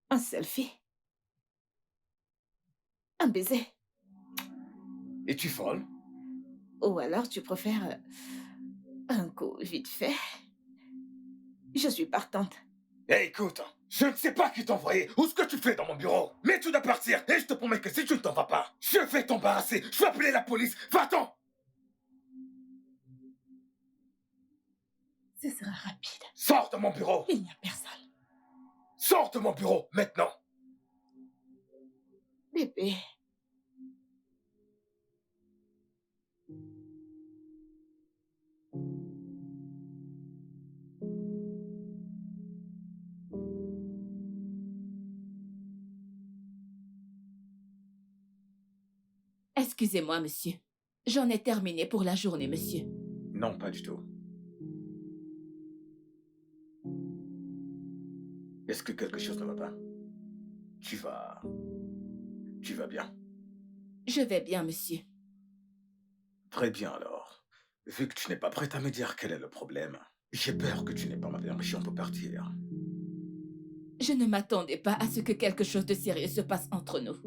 Un selfie. Un baiser. Es-tu folle? Ou alors tu préfères un coup vite fait. Je suis partante. Eh, écoute, je ne sais pas qui t'a envoyé ou ce que tu fais dans mon bureau, mais tu dois partir et je te promets que si tu ne t'en vas pas, je vais t'embarrasser, je vais appeler la police, va-t'en! Ce sera rapide. Sors de mon bureau! Il n'y a personne. Sors de mon bureau, maintenant! Bébé. Excusez-moi, monsieur. J'en ai terminé pour la journée, monsieur. Non, pas du tout. Est-ce que quelque chose ne va pas? Tu vas... Tu vas bien? Je vais bien, monsieur. Très bien alors. Vu que tu n'es pas prête à me dire quel est le problème, j'ai peur que tu n'aies pas ma permission pour partir. Je ne m'attendais pas à ce que quelque chose de sérieux se passe entre nous.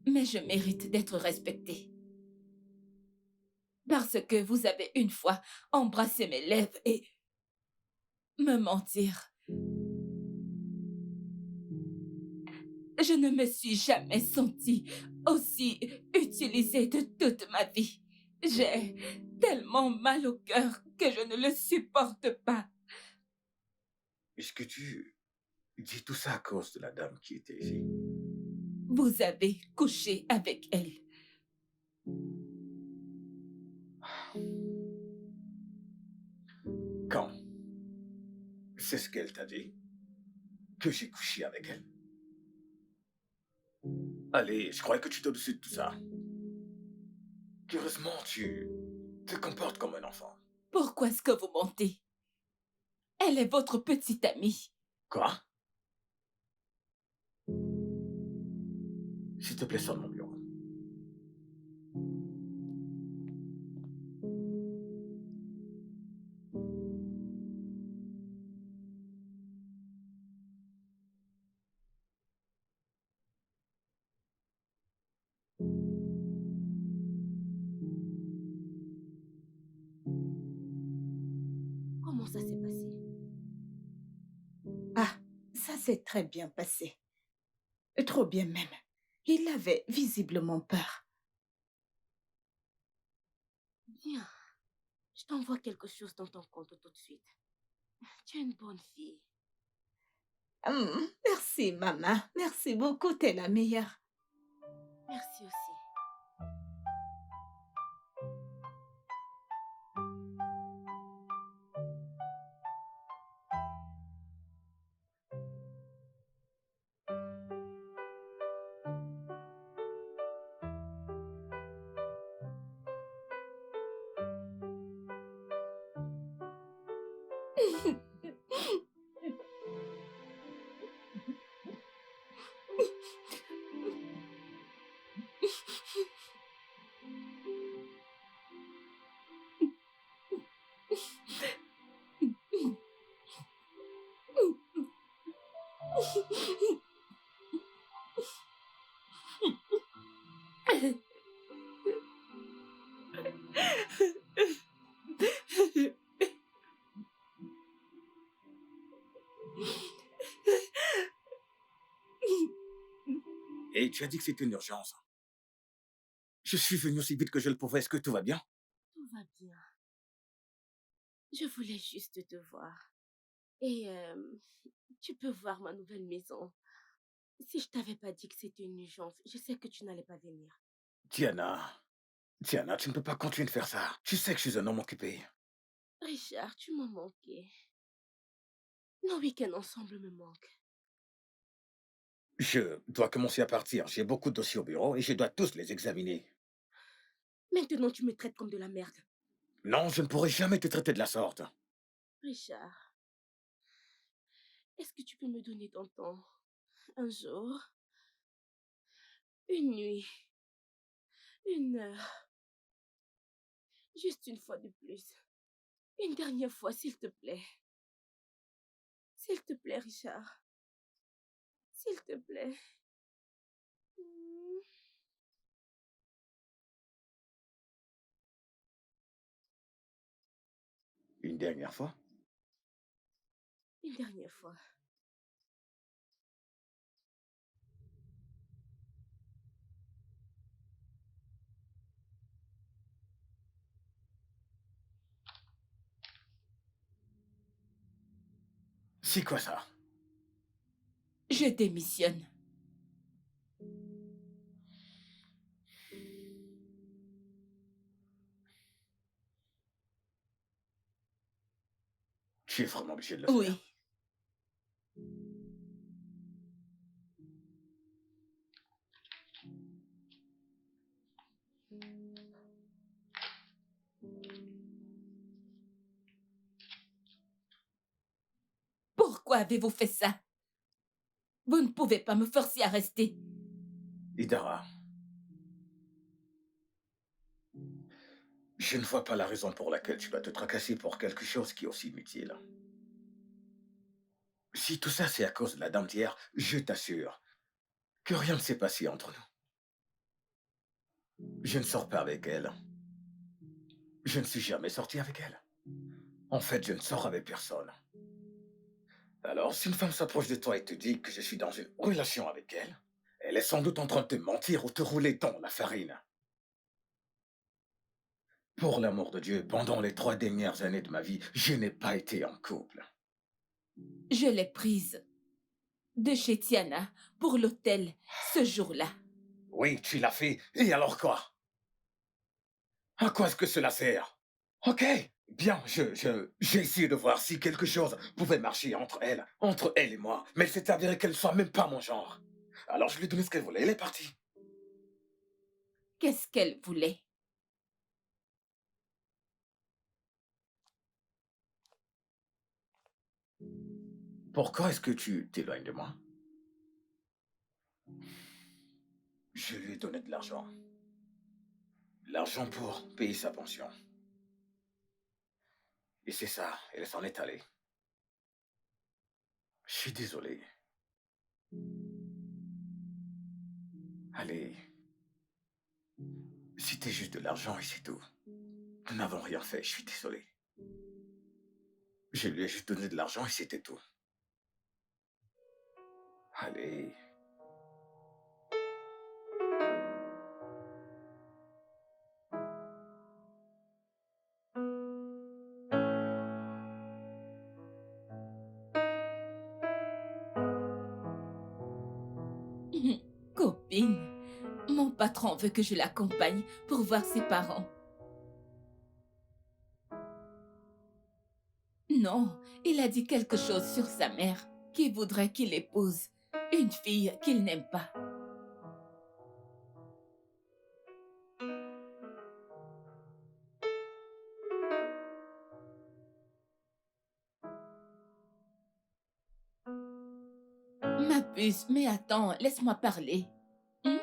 Mais je mérite d'être respectée. Parce que vous avez une fois embrassé mes lèvres et me mentir. Je ne me suis jamais sentie aussi utilisée de toute ma vie. J'ai tellement mal au cœur que je ne le supporte pas. Est-ce que tu dis tout ça à cause de la dame qui était ici? Vous avez couché avec elle. Quand? C'est ce qu'elle t'a dit? Que j'ai couché avec elle? Allez, je croyais que tu étais au-dessus de tout ça. Curieusement, tu te comportes comme un enfant. Pourquoi est-ce que vous mentez? Elle est votre petite amie. Quoi? S'il te plaît, sors de mon bureau. ça s'est passé? Ah, ça s'est très bien passé. Trop bien même. Il avait visiblement peur. Bien. Je t'envoie quelque chose dans ton compte tout de suite. Tu es une bonne fille. Merci, maman. Merci beaucoup, t'es la meilleure. Merci aussi. Et tu as dit que c'était une urgence. Je suis venu aussi vite que je le pouvais. Est-ce que tout va bien? Tout va bien. Je voulais juste te voir. Et tu peux voir ma nouvelle maison. Si je t'avais pas dit que c'était une urgence, je sais que tu n'allais pas venir. Diana, Diana, tu ne peux pas continuer de faire ça. Tu sais que je suis un homme occupé. Richard, tu m'as manqué. Nos week-ends ensemble me manquent. Je dois commencer à partir. J'ai beaucoup de dossiers au bureau et je dois tous les examiner. Maintenant, tu me traites comme de la merde. Non, je ne pourrai jamais te traiter de la sorte. Richard, est-ce que tu peux me donner ton temps? Un jour, une nuit, une heure, juste une fois de plus. Une dernière fois, s'il te plaît. S'il te plaît, Richard. S'il te plaît. Une dernière fois? Une dernière fois. C'est quoi ça? Je démissionne. Tu es vraiment obligé de le faire. Oui. Pourquoi avez-vous fait ça? Vous ne pouvez pas me forcer à rester. Idara, je ne vois pas la raison pour laquelle tu vas te tracasser pour quelque chose qui est aussi inutile. Si tout ça c'est à cause de la dame d'hier, je t'assure que rien ne s'est passé entre nous. Je ne sors pas avec elle. Je ne suis jamais sorti avec elle. En fait, je ne sors avec personne. Alors, si une femme s'approche de toi et te dit que je suis dans une relation avec elle, elle est sans doute en train de te mentir ou te rouler dans la farine. Pour l'amour de Dieu, pendant les 3 dernières années de ma vie, je n'ai pas été en couple. Je l'ai prise de chez Tiana pour l'hôtel ce jour-là. Oui, tu l'as fait, et alors quoi? À quoi est-ce que cela sert? Ok, bien, j'ai essayé de voir si quelque chose pouvait marcher entre elle et moi, mais il s'est avéré qu'elle ne soit même pas mon genre. Alors je lui ai donné ce qu'elle voulait, elle est partie. Qu'est-ce qu'elle voulait? Pourquoi est-ce que tu t'éloignes de moi? Je lui ai donné de l'argent. L'argent pour payer sa pension. Et c'est ça, elle s'en est allée. Je suis désolé. Allez. C'était juste de l'argent et c'est tout. Nous n'avons rien fait, je suis désolé. Je lui ai juste donné de l'argent et c'était tout. Allez. Copine, mon patron veut que je l'accompagne pour voir ses parents. Non, il a dit quelque chose sur sa mère qui voudrait qu'il épouse une fille qu'il n'aime pas. Ma puce, mais attends, laisse-moi parler. Hmm?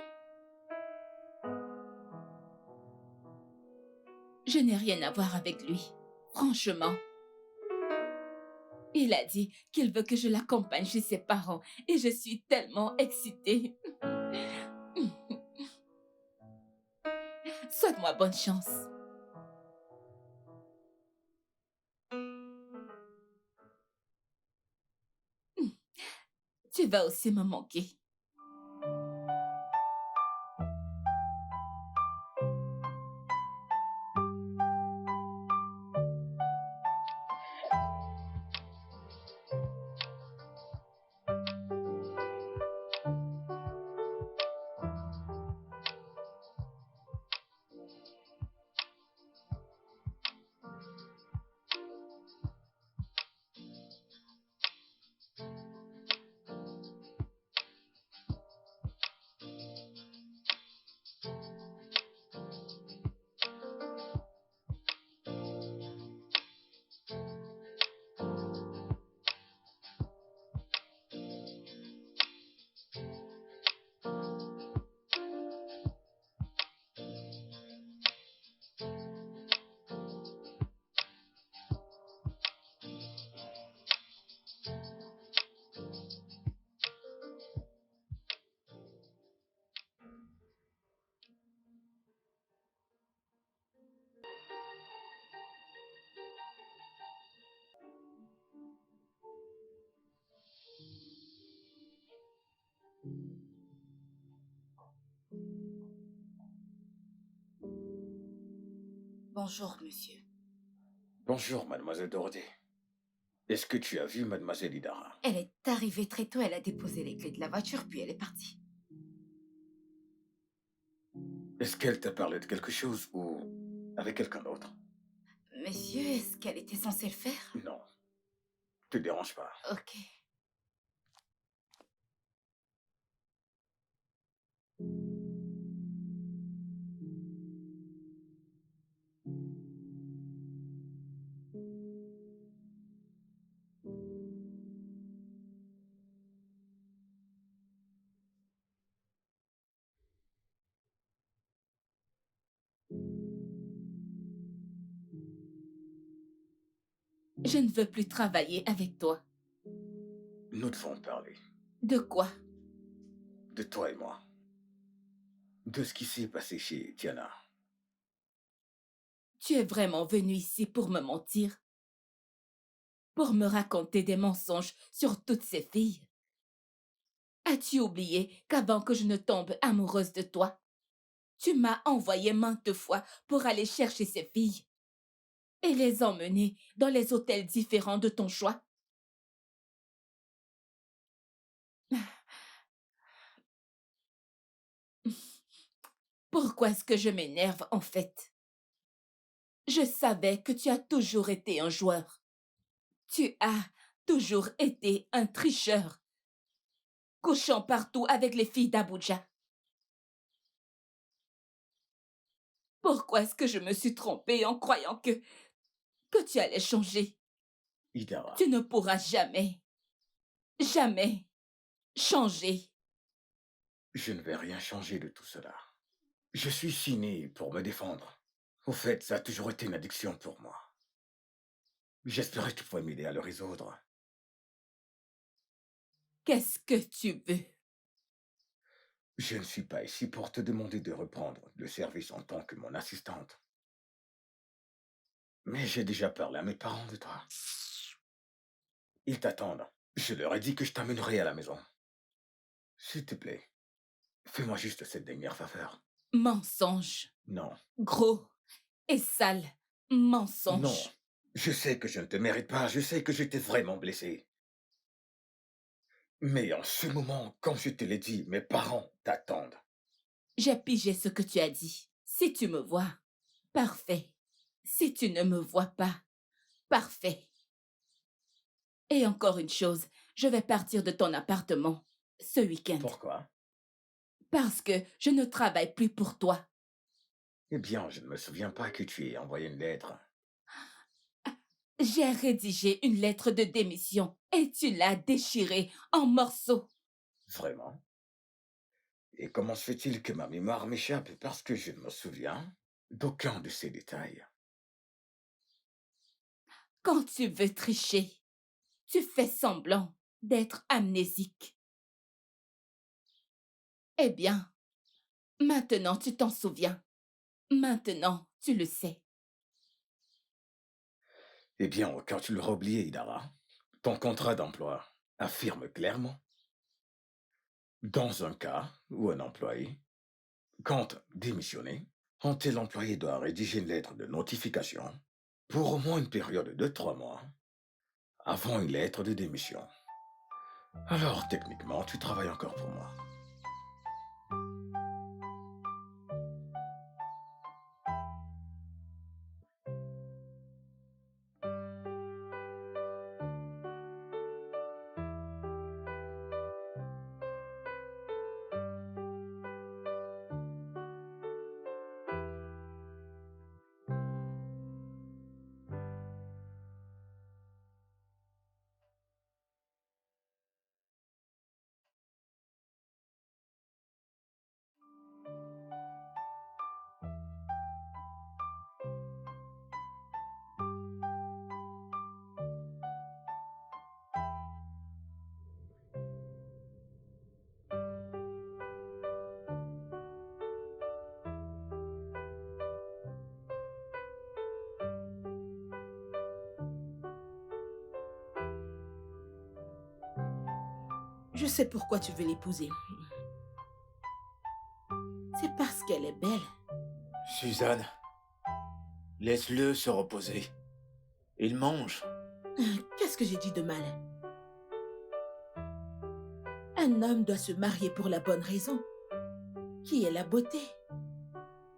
Je n'ai rien à voir avec lui, franchement. Il a dit qu'il veut que je l'accompagne chez ses parents et je suis tellement excitée. Souhaite-moi bonne chance. Tu vas aussi me manquer. Bonjour, monsieur. Bonjour, mademoiselle Dorothée. Est-ce que tu as vu mademoiselle Idara? Elle est arrivée très tôt, elle a déposé les clés de la voiture, puis elle est partie. Est-ce qu'elle t'a parlé de quelque chose ou avec quelqu'un d'autre? Monsieur, est-ce qu'elle était censée le faire? Non. Te dérange pas. Ok. Je ne veux plus travailler avec toi. Nous devons parler. De quoi? De toi et moi. De ce qui s'est passé chez Tiana. Tu es vraiment venu ici pour me mentir? Pour me raconter des mensonges sur toutes ces filles? As-tu oublié qu'avant que je ne tombe amoureuse de toi, tu m'as envoyé maintes fois pour aller chercher ces filles et les emmener dans les hôtels différents de ton choix? Pourquoi est-ce que je m'énerve en fait? Je savais que tu as toujours été un joueur. Tu as toujours été un tricheur, couchant partout avec les filles d'Abuja. Pourquoi est-ce que je me suis trompée en croyant que tu allais changer? Idara. Tu ne pourras jamais, jamais changer. Je ne vais rien changer de tout cela. Je suis ici né pour me défendre. Au fait, ça a toujours été une addiction pour moi. J'espérais que tu pouvais m'aider à le résoudre. Qu'est-ce que tu veux? Je ne suis pas ici pour te demander de reprendre le service en tant que mon assistante. Mais j'ai déjà parlé à mes parents de toi. Ils t'attendent. Je leur ai dit que je t'amènerai à la maison. S'il te plaît, fais-moi juste cette dernière faveur. Mensonge. Non, Gros et sale mensonge. non. Je sais que je ne te mérite pas, je sais que je t'ai vraiment blessé. Mais en ce moment, comme je te l'ai dit, mes parents t'attendent. J'ai pigé ce que tu as dit. Si tu me vois, parfait. Si tu ne me vois pas, parfait. Et encore une chose, je vais partir de ton appartement ce week-end. Pourquoi? Parce que je ne travaille plus pour toi. Eh bien, je ne me souviens pas que tu aies envoyé une lettre. J'ai rédigé une lettre de démission et tu l'as déchirée en morceaux. Vraiment? Et comment se fait-il que ma mémoire m'échappe parce que je ne me souviens d'aucun de ces détails? Quand tu veux tricher, tu fais semblant d'être amnésique. Eh bien, maintenant tu t'en souviens. Maintenant, tu le sais. Eh bien, quand tu l'auras oublié, Idara, ton contrat d'emploi affirme clairement, dans un cas où un employé compte démissionner, un tel employé doit rédiger une lettre de notification pour au moins une période de 3 mois avant une lettre de démission. Alors, techniquement, tu travailles encore pour moi. Je sais pourquoi tu veux l'épouser. C'est parce qu'elle est belle. Suzanne, laisse-le se reposer. Il mange. Qu'est-ce que j'ai dit de mal? Un homme doit se marier pour la bonne raison, qui est la beauté.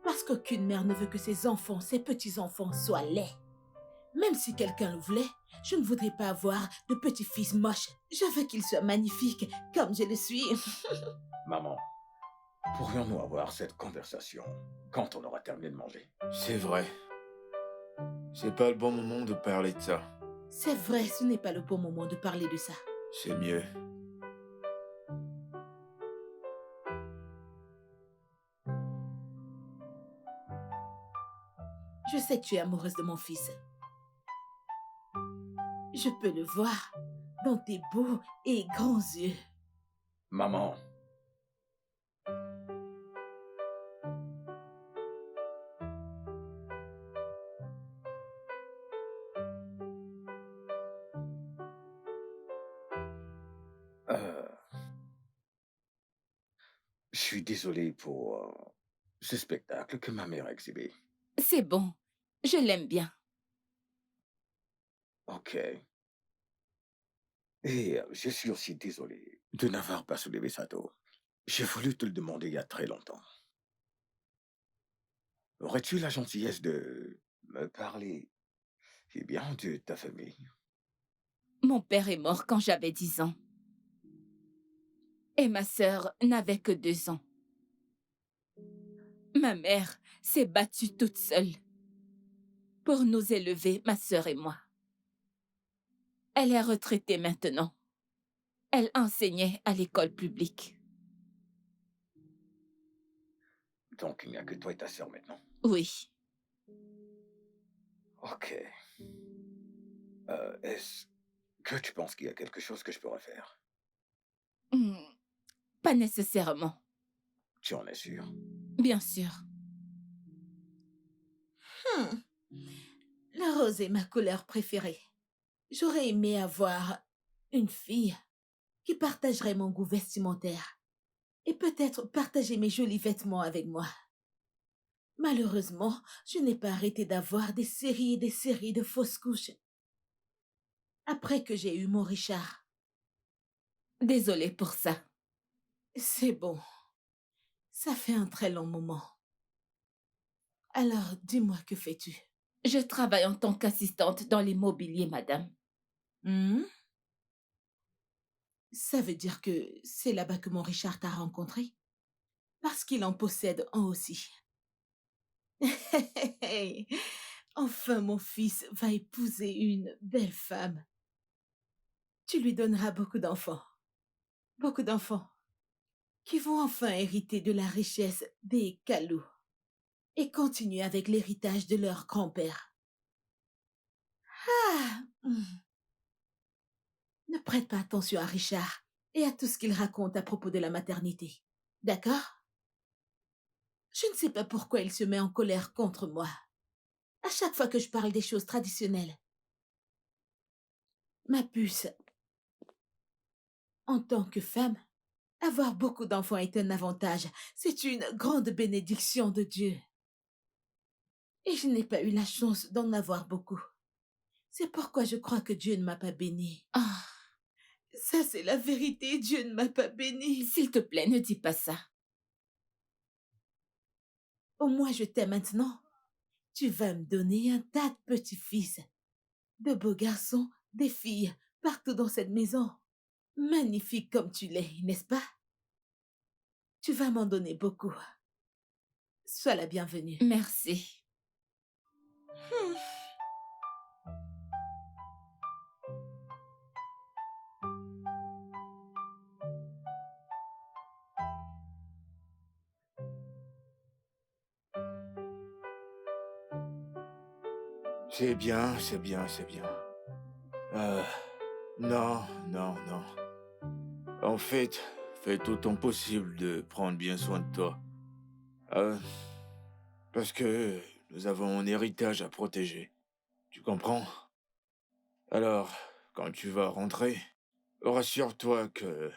Parce qu'aucune mère ne veut que ses enfants, ses petits-enfants soient laids. Même si quelqu'un le voulait, je ne voudrais pas avoir de petits-fils moches. Je veux qu'ils soient magnifiques, comme je le suis. Maman, pourrions-nous avoir cette conversation quand on aura terminé de manger? C'est vrai. C'est pas le bon moment de parler de ça. C'est vrai, ce n'est pas le bon moment de parler de ça. C'est mieux. Je sais que tu es amoureuse de mon fils. Je peux le voir dans tes beaux et grands yeux. Maman, euh, je suis désolé pour ce spectacle que ma mère a exhibé. C'est bon. Je l'aime bien. Ok. Et je suis aussi désolé de n'avoir pas soulevé ça tôt. J'ai voulu te le demander il y a très longtemps. Aurais-tu la gentillesse de me parler, eh bien, de ta famille? Mon père est mort quand j'avais 10 ans. Et ma sœur n'avait que 2 ans. Ma mère s'est battue toute seule pour nous élever, ma sœur et moi. Elle est retraitée maintenant. Elle enseignait à l'école publique. Donc, il n'y a que toi et ta sœur maintenant. Oui. Ok. Est-ce que tu penses qu'il y a quelque chose que je pourrais faire? Hmm, Pas nécessairement. Tu en es sûr? Bien sûr. Le rose est ma couleur préférée. J'aurais aimé avoir Une fille qui partagerait mon goût vestimentaire et peut-être partager mes jolis vêtements avec moi. Malheureusement, je n'ai pas arrêté d'avoir des séries et des séries de fausses couches. Après que j'ai eu mon Richard, Désolée pour ça. c'est bon. Ça fait un très long moment. Alors, dis-moi, que fais-tu? Je travaille en tant qu'assistante dans l'immobilier, madame. Hmm? Ça veut dire que c'est là-bas que mon Richard t'a rencontré? Parce qu'il en possède un aussi. Enfin, mon fils va épouser une belle femme. Tu lui donneras beaucoup d'enfants. Beaucoup d'enfants qui vont enfin hériter de la richesse des Kalou et continuer avec l'héritage de leur grand-père. Ah! Ne prête pas attention à Richard et à tout ce qu'il raconte à propos de la maternité. D'accord? Je ne sais pas pourquoi il se met en colère contre moi. À chaque fois que je parle des choses traditionnelles. Ma puce, en tant que femme, avoir beaucoup d'enfants est un avantage. C'est une grande bénédiction de Dieu. Et je n'ai pas eu la chance d'en avoir beaucoup. C'est pourquoi je crois que Dieu ne m'a pas bénie. Ah, Ça, c'est la vérité. Dieu ne m'a pas bénie. s'il te plaît, ne dis pas ça. Au moins, je t'aime maintenant. Tu vas me donner un tas de petits-fils, de beaux garçons, des filles, partout dans cette maison. Magnifique comme tu l'es, n'est-ce pas? Tu vas m'en donner beaucoup. Sois la bienvenue. Merci. C'est bien, c'est bien, c'est bien. Non, non, non. En fait, fais tout ton possible de prendre bien soin de toi. Parce que nous avons un héritage à protéger. Tu comprends? Alors, quand tu vas rentrer, rassure-toi que...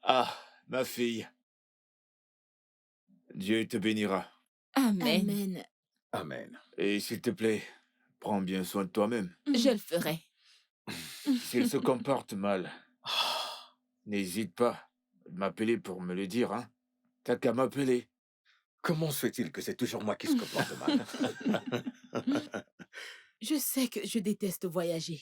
Ah, ma fille, Dieu te bénira. Amen. Amen. Amen. Et s'il te plaît, prends bien soin de toi-même. Je le ferai. S'il se comporte mal, n'hésite pas de m'appeler pour me le dire, hein. T'as qu'à m'appeler. Comment se fait-il que c'est toujours moi qui se comporte mal? Je sais que je déteste voyager.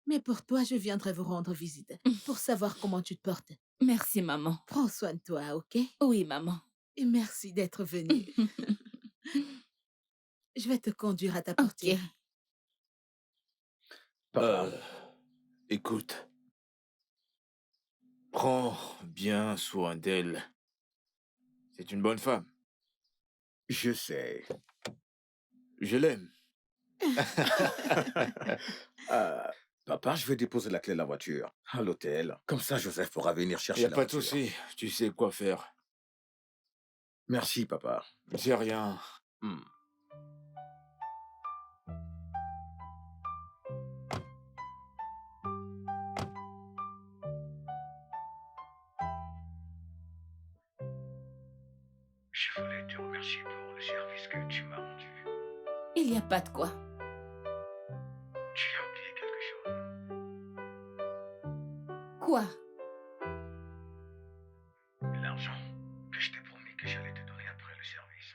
Mais pour toi, je viendrai vous rendre visite pour savoir comment tu te portes. Merci, maman. Prends soin de toi, ok? Oui, maman. Et merci d'être venue. Je vais te conduire à ta portière. Ok. Papa, Écoute, prends bien soin d'elle. C'est une bonne femme. je sais. Je l'aime. Papa, je vais déposer la clé de la voiture à l'hôtel. Comme ça, Joseph pourra venir Y chercher a la pas de voiture. souci, tu sais quoi faire. Merci, papa. C'est rien. Hmm. Je voulais te remercier pour le service que tu m'as rendu. Il n'y a pas de quoi. Tu as oublié quelque chose. Quoi? L'argent que je t'ai promis que j'allais te donner après le service.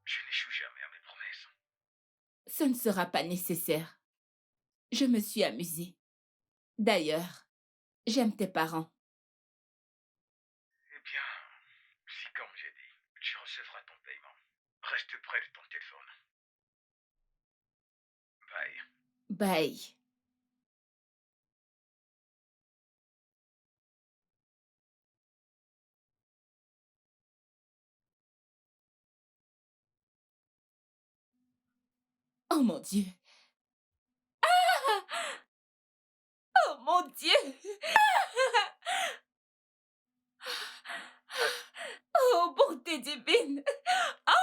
Je n'échoue jamais à mes promesses. Ce ne sera pas nécessaire. Je me suis amusée. D'ailleurs, j'aime tes parents. Eh bien, si comme j'ai dit, tu recevras ton paiement, reste près de ton téléphone. Bye. Bye. Oh mon Dieu. Ah! Oh mon Dieu. Oh, bonté divine. Ah!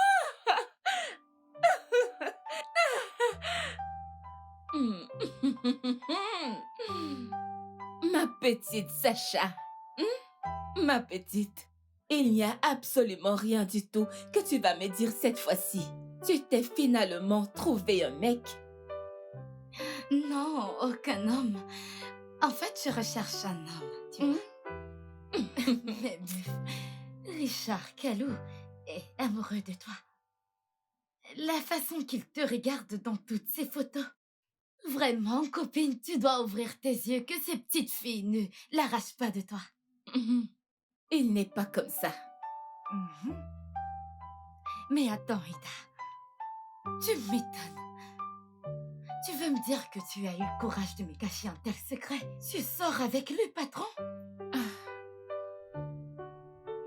Ma petite Sacha. Ma petite, il n'y a absolument rien du tout que tu vas me dire cette fois-ci. Tu t'es finalement trouvé un mec. Non, aucun homme. En fait, je recherche un homme, tu vois. Mais bref, Richard Calou est amoureux de toi. La façon qu'il te regarde dans toutes ses photos. Vraiment, copine, tu dois ouvrir tes yeux que ces petites filles ne l'arrachent pas de toi. Il n'est pas comme ça. Mhm. Mais attends, Ida. Tu m'étonnes. Tu veux me dire que tu as eu le courage de me cacher un tel secret? Tu sors avec le patron?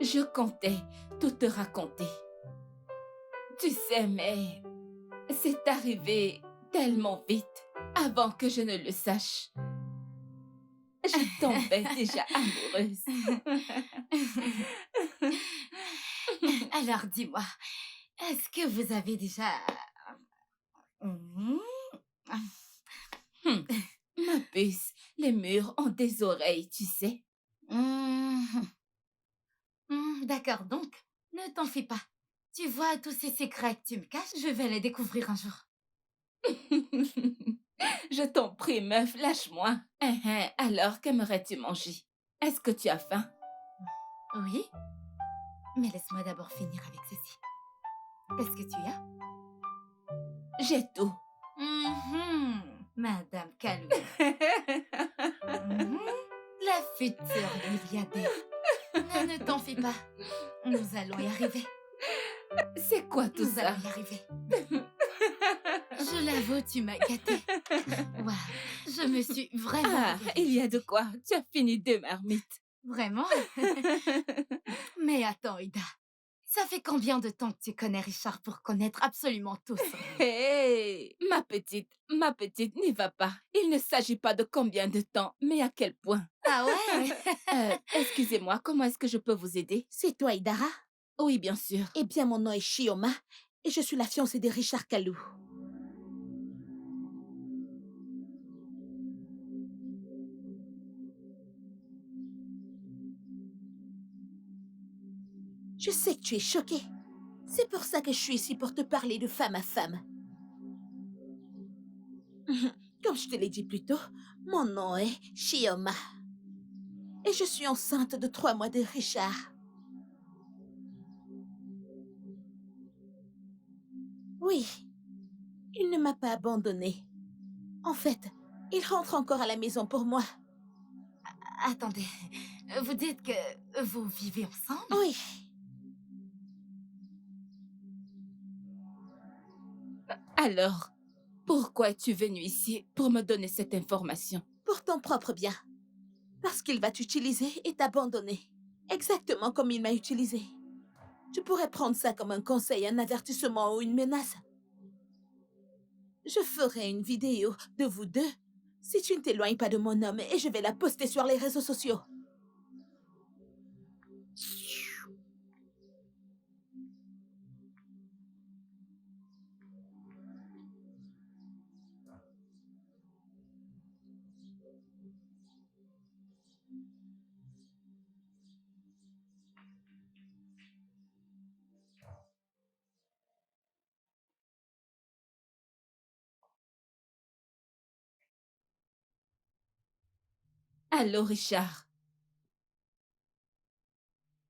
Je comptais tout te raconter. Tu sais, mais c'est arrivé tellement vite avant que je ne le sache. Je tombais déjà amoureuse. Alors dis-moi, est-ce que vous avez déjà... Mhm. Ma puce, les murs ont des oreilles, tu sais. D'accord, donc, ne t'en fais pas. Tu vois tous ces secrets que tu me caches, je vais les découvrir un jour. Je t'en prie, meuf, lâche-moi. Alors, qu'aimerais-tu manger? Est-ce que tu as faim? Oui, mais laisse-moi d'abord finir avec ceci. Qu'est-ce que tu as? J'ai tout. Madame Calou. La future milliardaire. Ne t'en fais pas. Nous allons y arriver. C'est quoi tout Nous ça? allons y arriver. Je l'avoue, tu m'as gâtée. Waouh, je me suis vraiment... Ah, régalée. il y a de quoi. Tu as fini 2 marmites. Vraiment? Mais attends, Ida. Ça fait combien de temps que tu connais Richard pour connaître absolument tout sur lui? Hé, ma petite, n'y va pas. Il ne s'agit pas de combien de temps, mais à quel point. Ah ouais? Excusez-moi, comment est-ce que je peux vous aider? C'est toi, Idara? Oui, bien sûr. Eh bien, mon nom est Chioma et je suis la fiancée de Richard Kalou. Je sais que tu es choquée. C'est pour ça que je suis ici pour te parler de femme à femme. Comme je te l'ai dit plus tôt, mon nom est Chioma. Et je suis enceinte de 3 mois de Richard. Oui, il ne m'a pas abandonnée. En fait, il rentre encore à la maison pour moi. Attendez, vous dites que vous vivez ensemble? Oui. Alors, pourquoi es-tu venue ici pour me donner cette information? Pour ton propre bien. Parce qu'il va t'utiliser et t'abandonner. Exactement comme il m'a utilisé. Tu pourrais prendre ça comme un conseil, un avertissement ou une menace. Je ferai une vidéo de vous deux si tu ne t'éloignes pas de mon homme et je vais la poster sur les réseaux sociaux. Allô, Richard.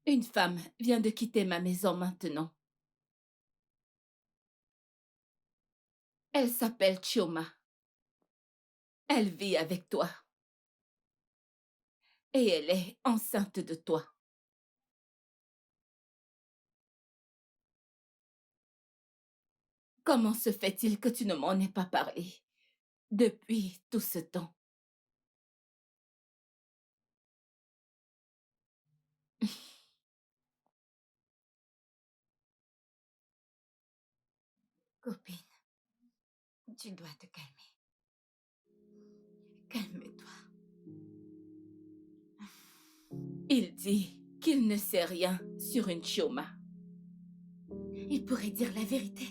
Une femme vient de quitter ma maison maintenant. Elle s'appelle Chioma. Elle vit avec toi. Et elle est enceinte de toi. Comment se fait-il que tu ne m'en aies pas parlé depuis tout ce temps? Copine, tu dois te calmer. Calme-toi. Il dit qu'il ne sait rien sur une Chioma. Il pourrait dire la vérité.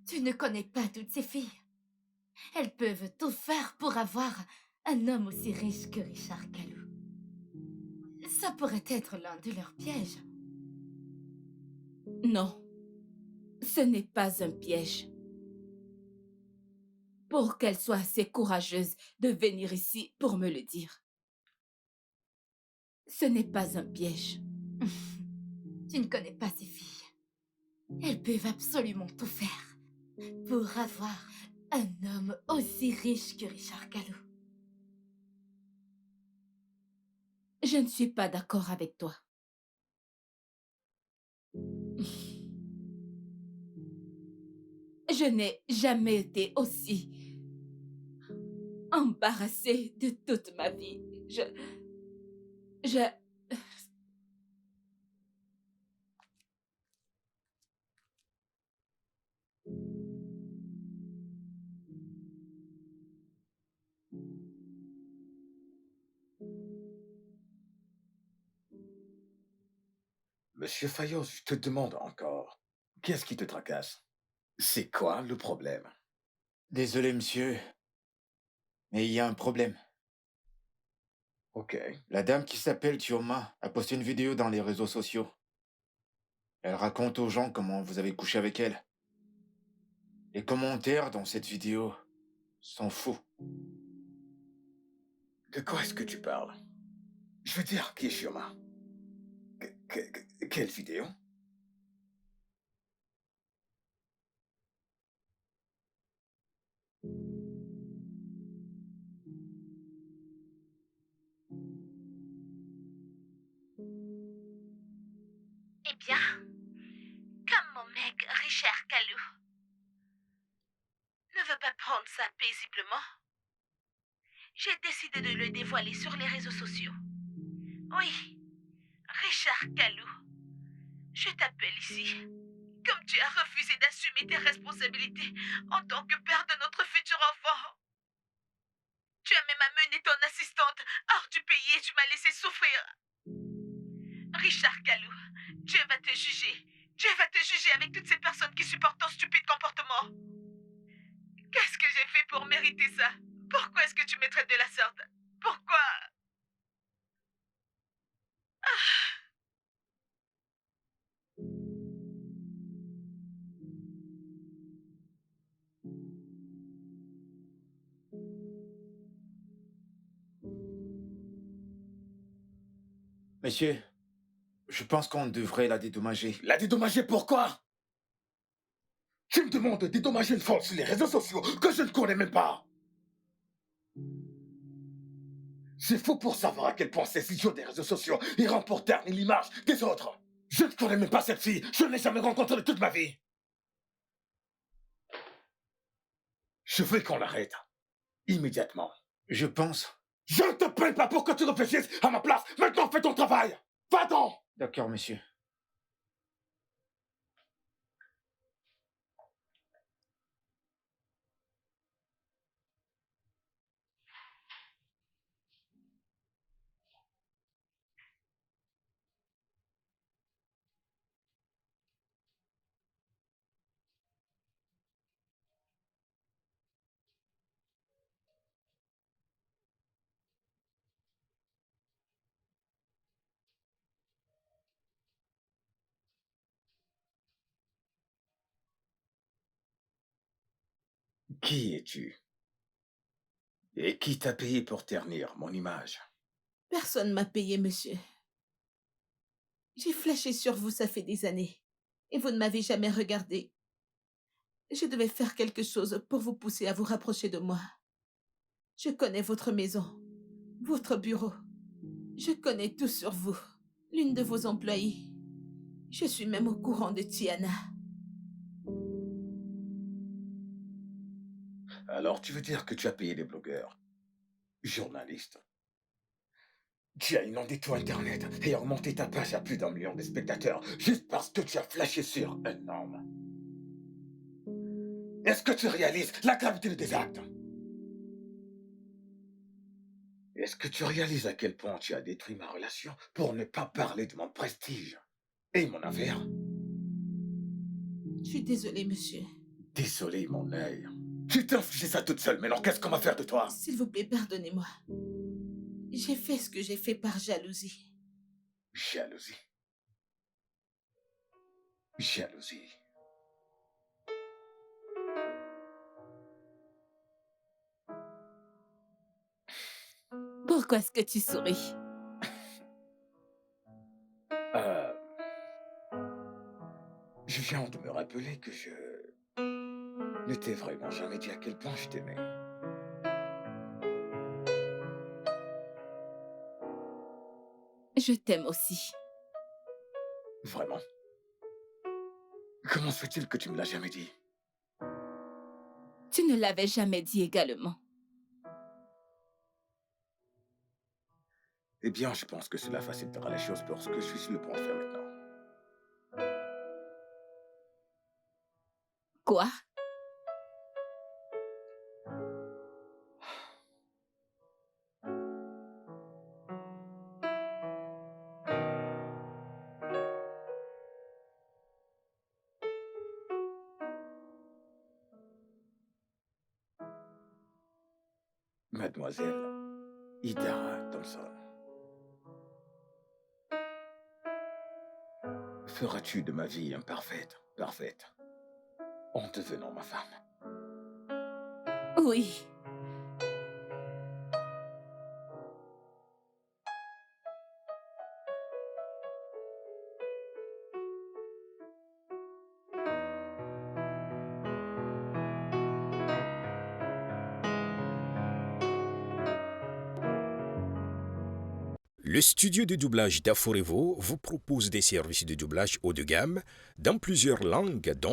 Tu ne connais pas toutes ces filles. Elles peuvent tout faire pour avoir un homme aussi riche que Richard Kalou. Ça pourrait être l'un de leurs pièges. Non, ce n'est pas un piège. Pour qu'elle soit assez courageuse de venir ici pour me le dire. Ce n'est pas un piège. Tu ne connais pas ces filles. Elles peuvent absolument tout faire pour avoir un homme aussi riche que Richard Kalou. Je ne suis pas d'accord avec toi. Je n'ai jamais été aussi embarrassée de toute ma vie. Je... Monsieur Fayos, je te demande encore. Qu'est-ce qui te tracasse? C'est quoi le problème? Désolé, monsieur, mais il y a un problème. Ok. La dame qui s'appelle Tioma a posté une vidéo dans les réseaux sociaux. Elle raconte aux gens comment vous avez couché avec elle. Les commentaires dans cette vidéo sont faux. De quoi est-ce que tu parles? Je veux dire, qui est Shioma? Quelle vidéo? Eh bien, comme mon mec Richard Kalou ne veut pas prendre ça paisiblement, j'ai décidé de le dévoiler sur les réseaux sociaux. Oui, Richard Kalou, je t'appelle ici. Comme tu as refusé d'assumer tes responsabilités en tant que père de notre futur enfant. Tu as même amené ton assistante hors du pays et tu m'as laissé souffrir. Richard Kalou, Dieu va te juger. Dieu va te juger avec toutes ces personnes qui supportent ton stupide comportement. Qu'est-ce que j'ai fait pour mériter ça? Pourquoi est-ce que tu me traites de la sorte? Pourquoi? Monsieur, je pense qu'on devrait la dédommager. La dédommager pourquoi? Tu me demandes de dédommager une femme sur les réseaux sociaux que je ne connais même pas. C'est faux pour savoir à quel point ces idiots des réseaux sociaux ils rendent pour ternir l'image des autres. Je ne connais même pas cette fille. Je ne l'ai jamais rencontrée de toute ma vie. Je veux qu'on l'arrête. Immédiatement. Je pense... Je ne te paye pas pour que tu réfléchisses à ma place. Maintenant, fais ton travail. Va-t'en. D'accord, monsieur. Qui es-tu? Et qui t'a payé pour ternir mon image? Personne m'a payé, monsieur. J'ai flashé sur vous, ça fait des années. Et vous ne m'avez jamais regardé. Je devais faire quelque chose pour vous pousser à vous rapprocher de moi. Je connais votre maison, votre bureau. Je connais tout sur vous. L'une de vos employées. Je suis même au courant de Tiana. Alors tu veux dire que tu as payé des blogueurs, journalistes? Tu as inondé tout Internet et augmenté ta page à plus d'1 million de spectateurs juste parce que tu as flashé sur un homme. Est-ce que tu réalises la gravité de tes actes? Est-ce que tu réalises à quel point tu as détruit ma relation pour ne pas parler de mon prestige et mon affaire? Je suis désolée, monsieur. Désolé, mon œil. Tu t'es infligé ça toute seule, maintenant qu'est-ce qu'on va faire de toi? S'il vous plaît, pardonnez-moi. J'ai fait ce que j'ai fait par jalousie. Jalousie. Jalousie. Pourquoi est-ce que tu souris? Euh, je viens de me rappeler que je ne t'ai vraiment jamais dit à quel point je t'aimais. Je t'aime aussi. Vraiment. Comment se fait-il que tu me l'as jamais dit? Tu ne l'avais jamais dit également. Eh bien, je pense que cela facilitera les choses pour ce que je suis sur le point de faire maintenant. Quoi? Mademoiselle Idara Thompson. Feras-tu de ma vie imparfaite, parfaite, en devenant ma femme? Oui. Le studio de doublage d'Aforevo vous propose des services de doublage haut de gamme dans plusieurs langues, dont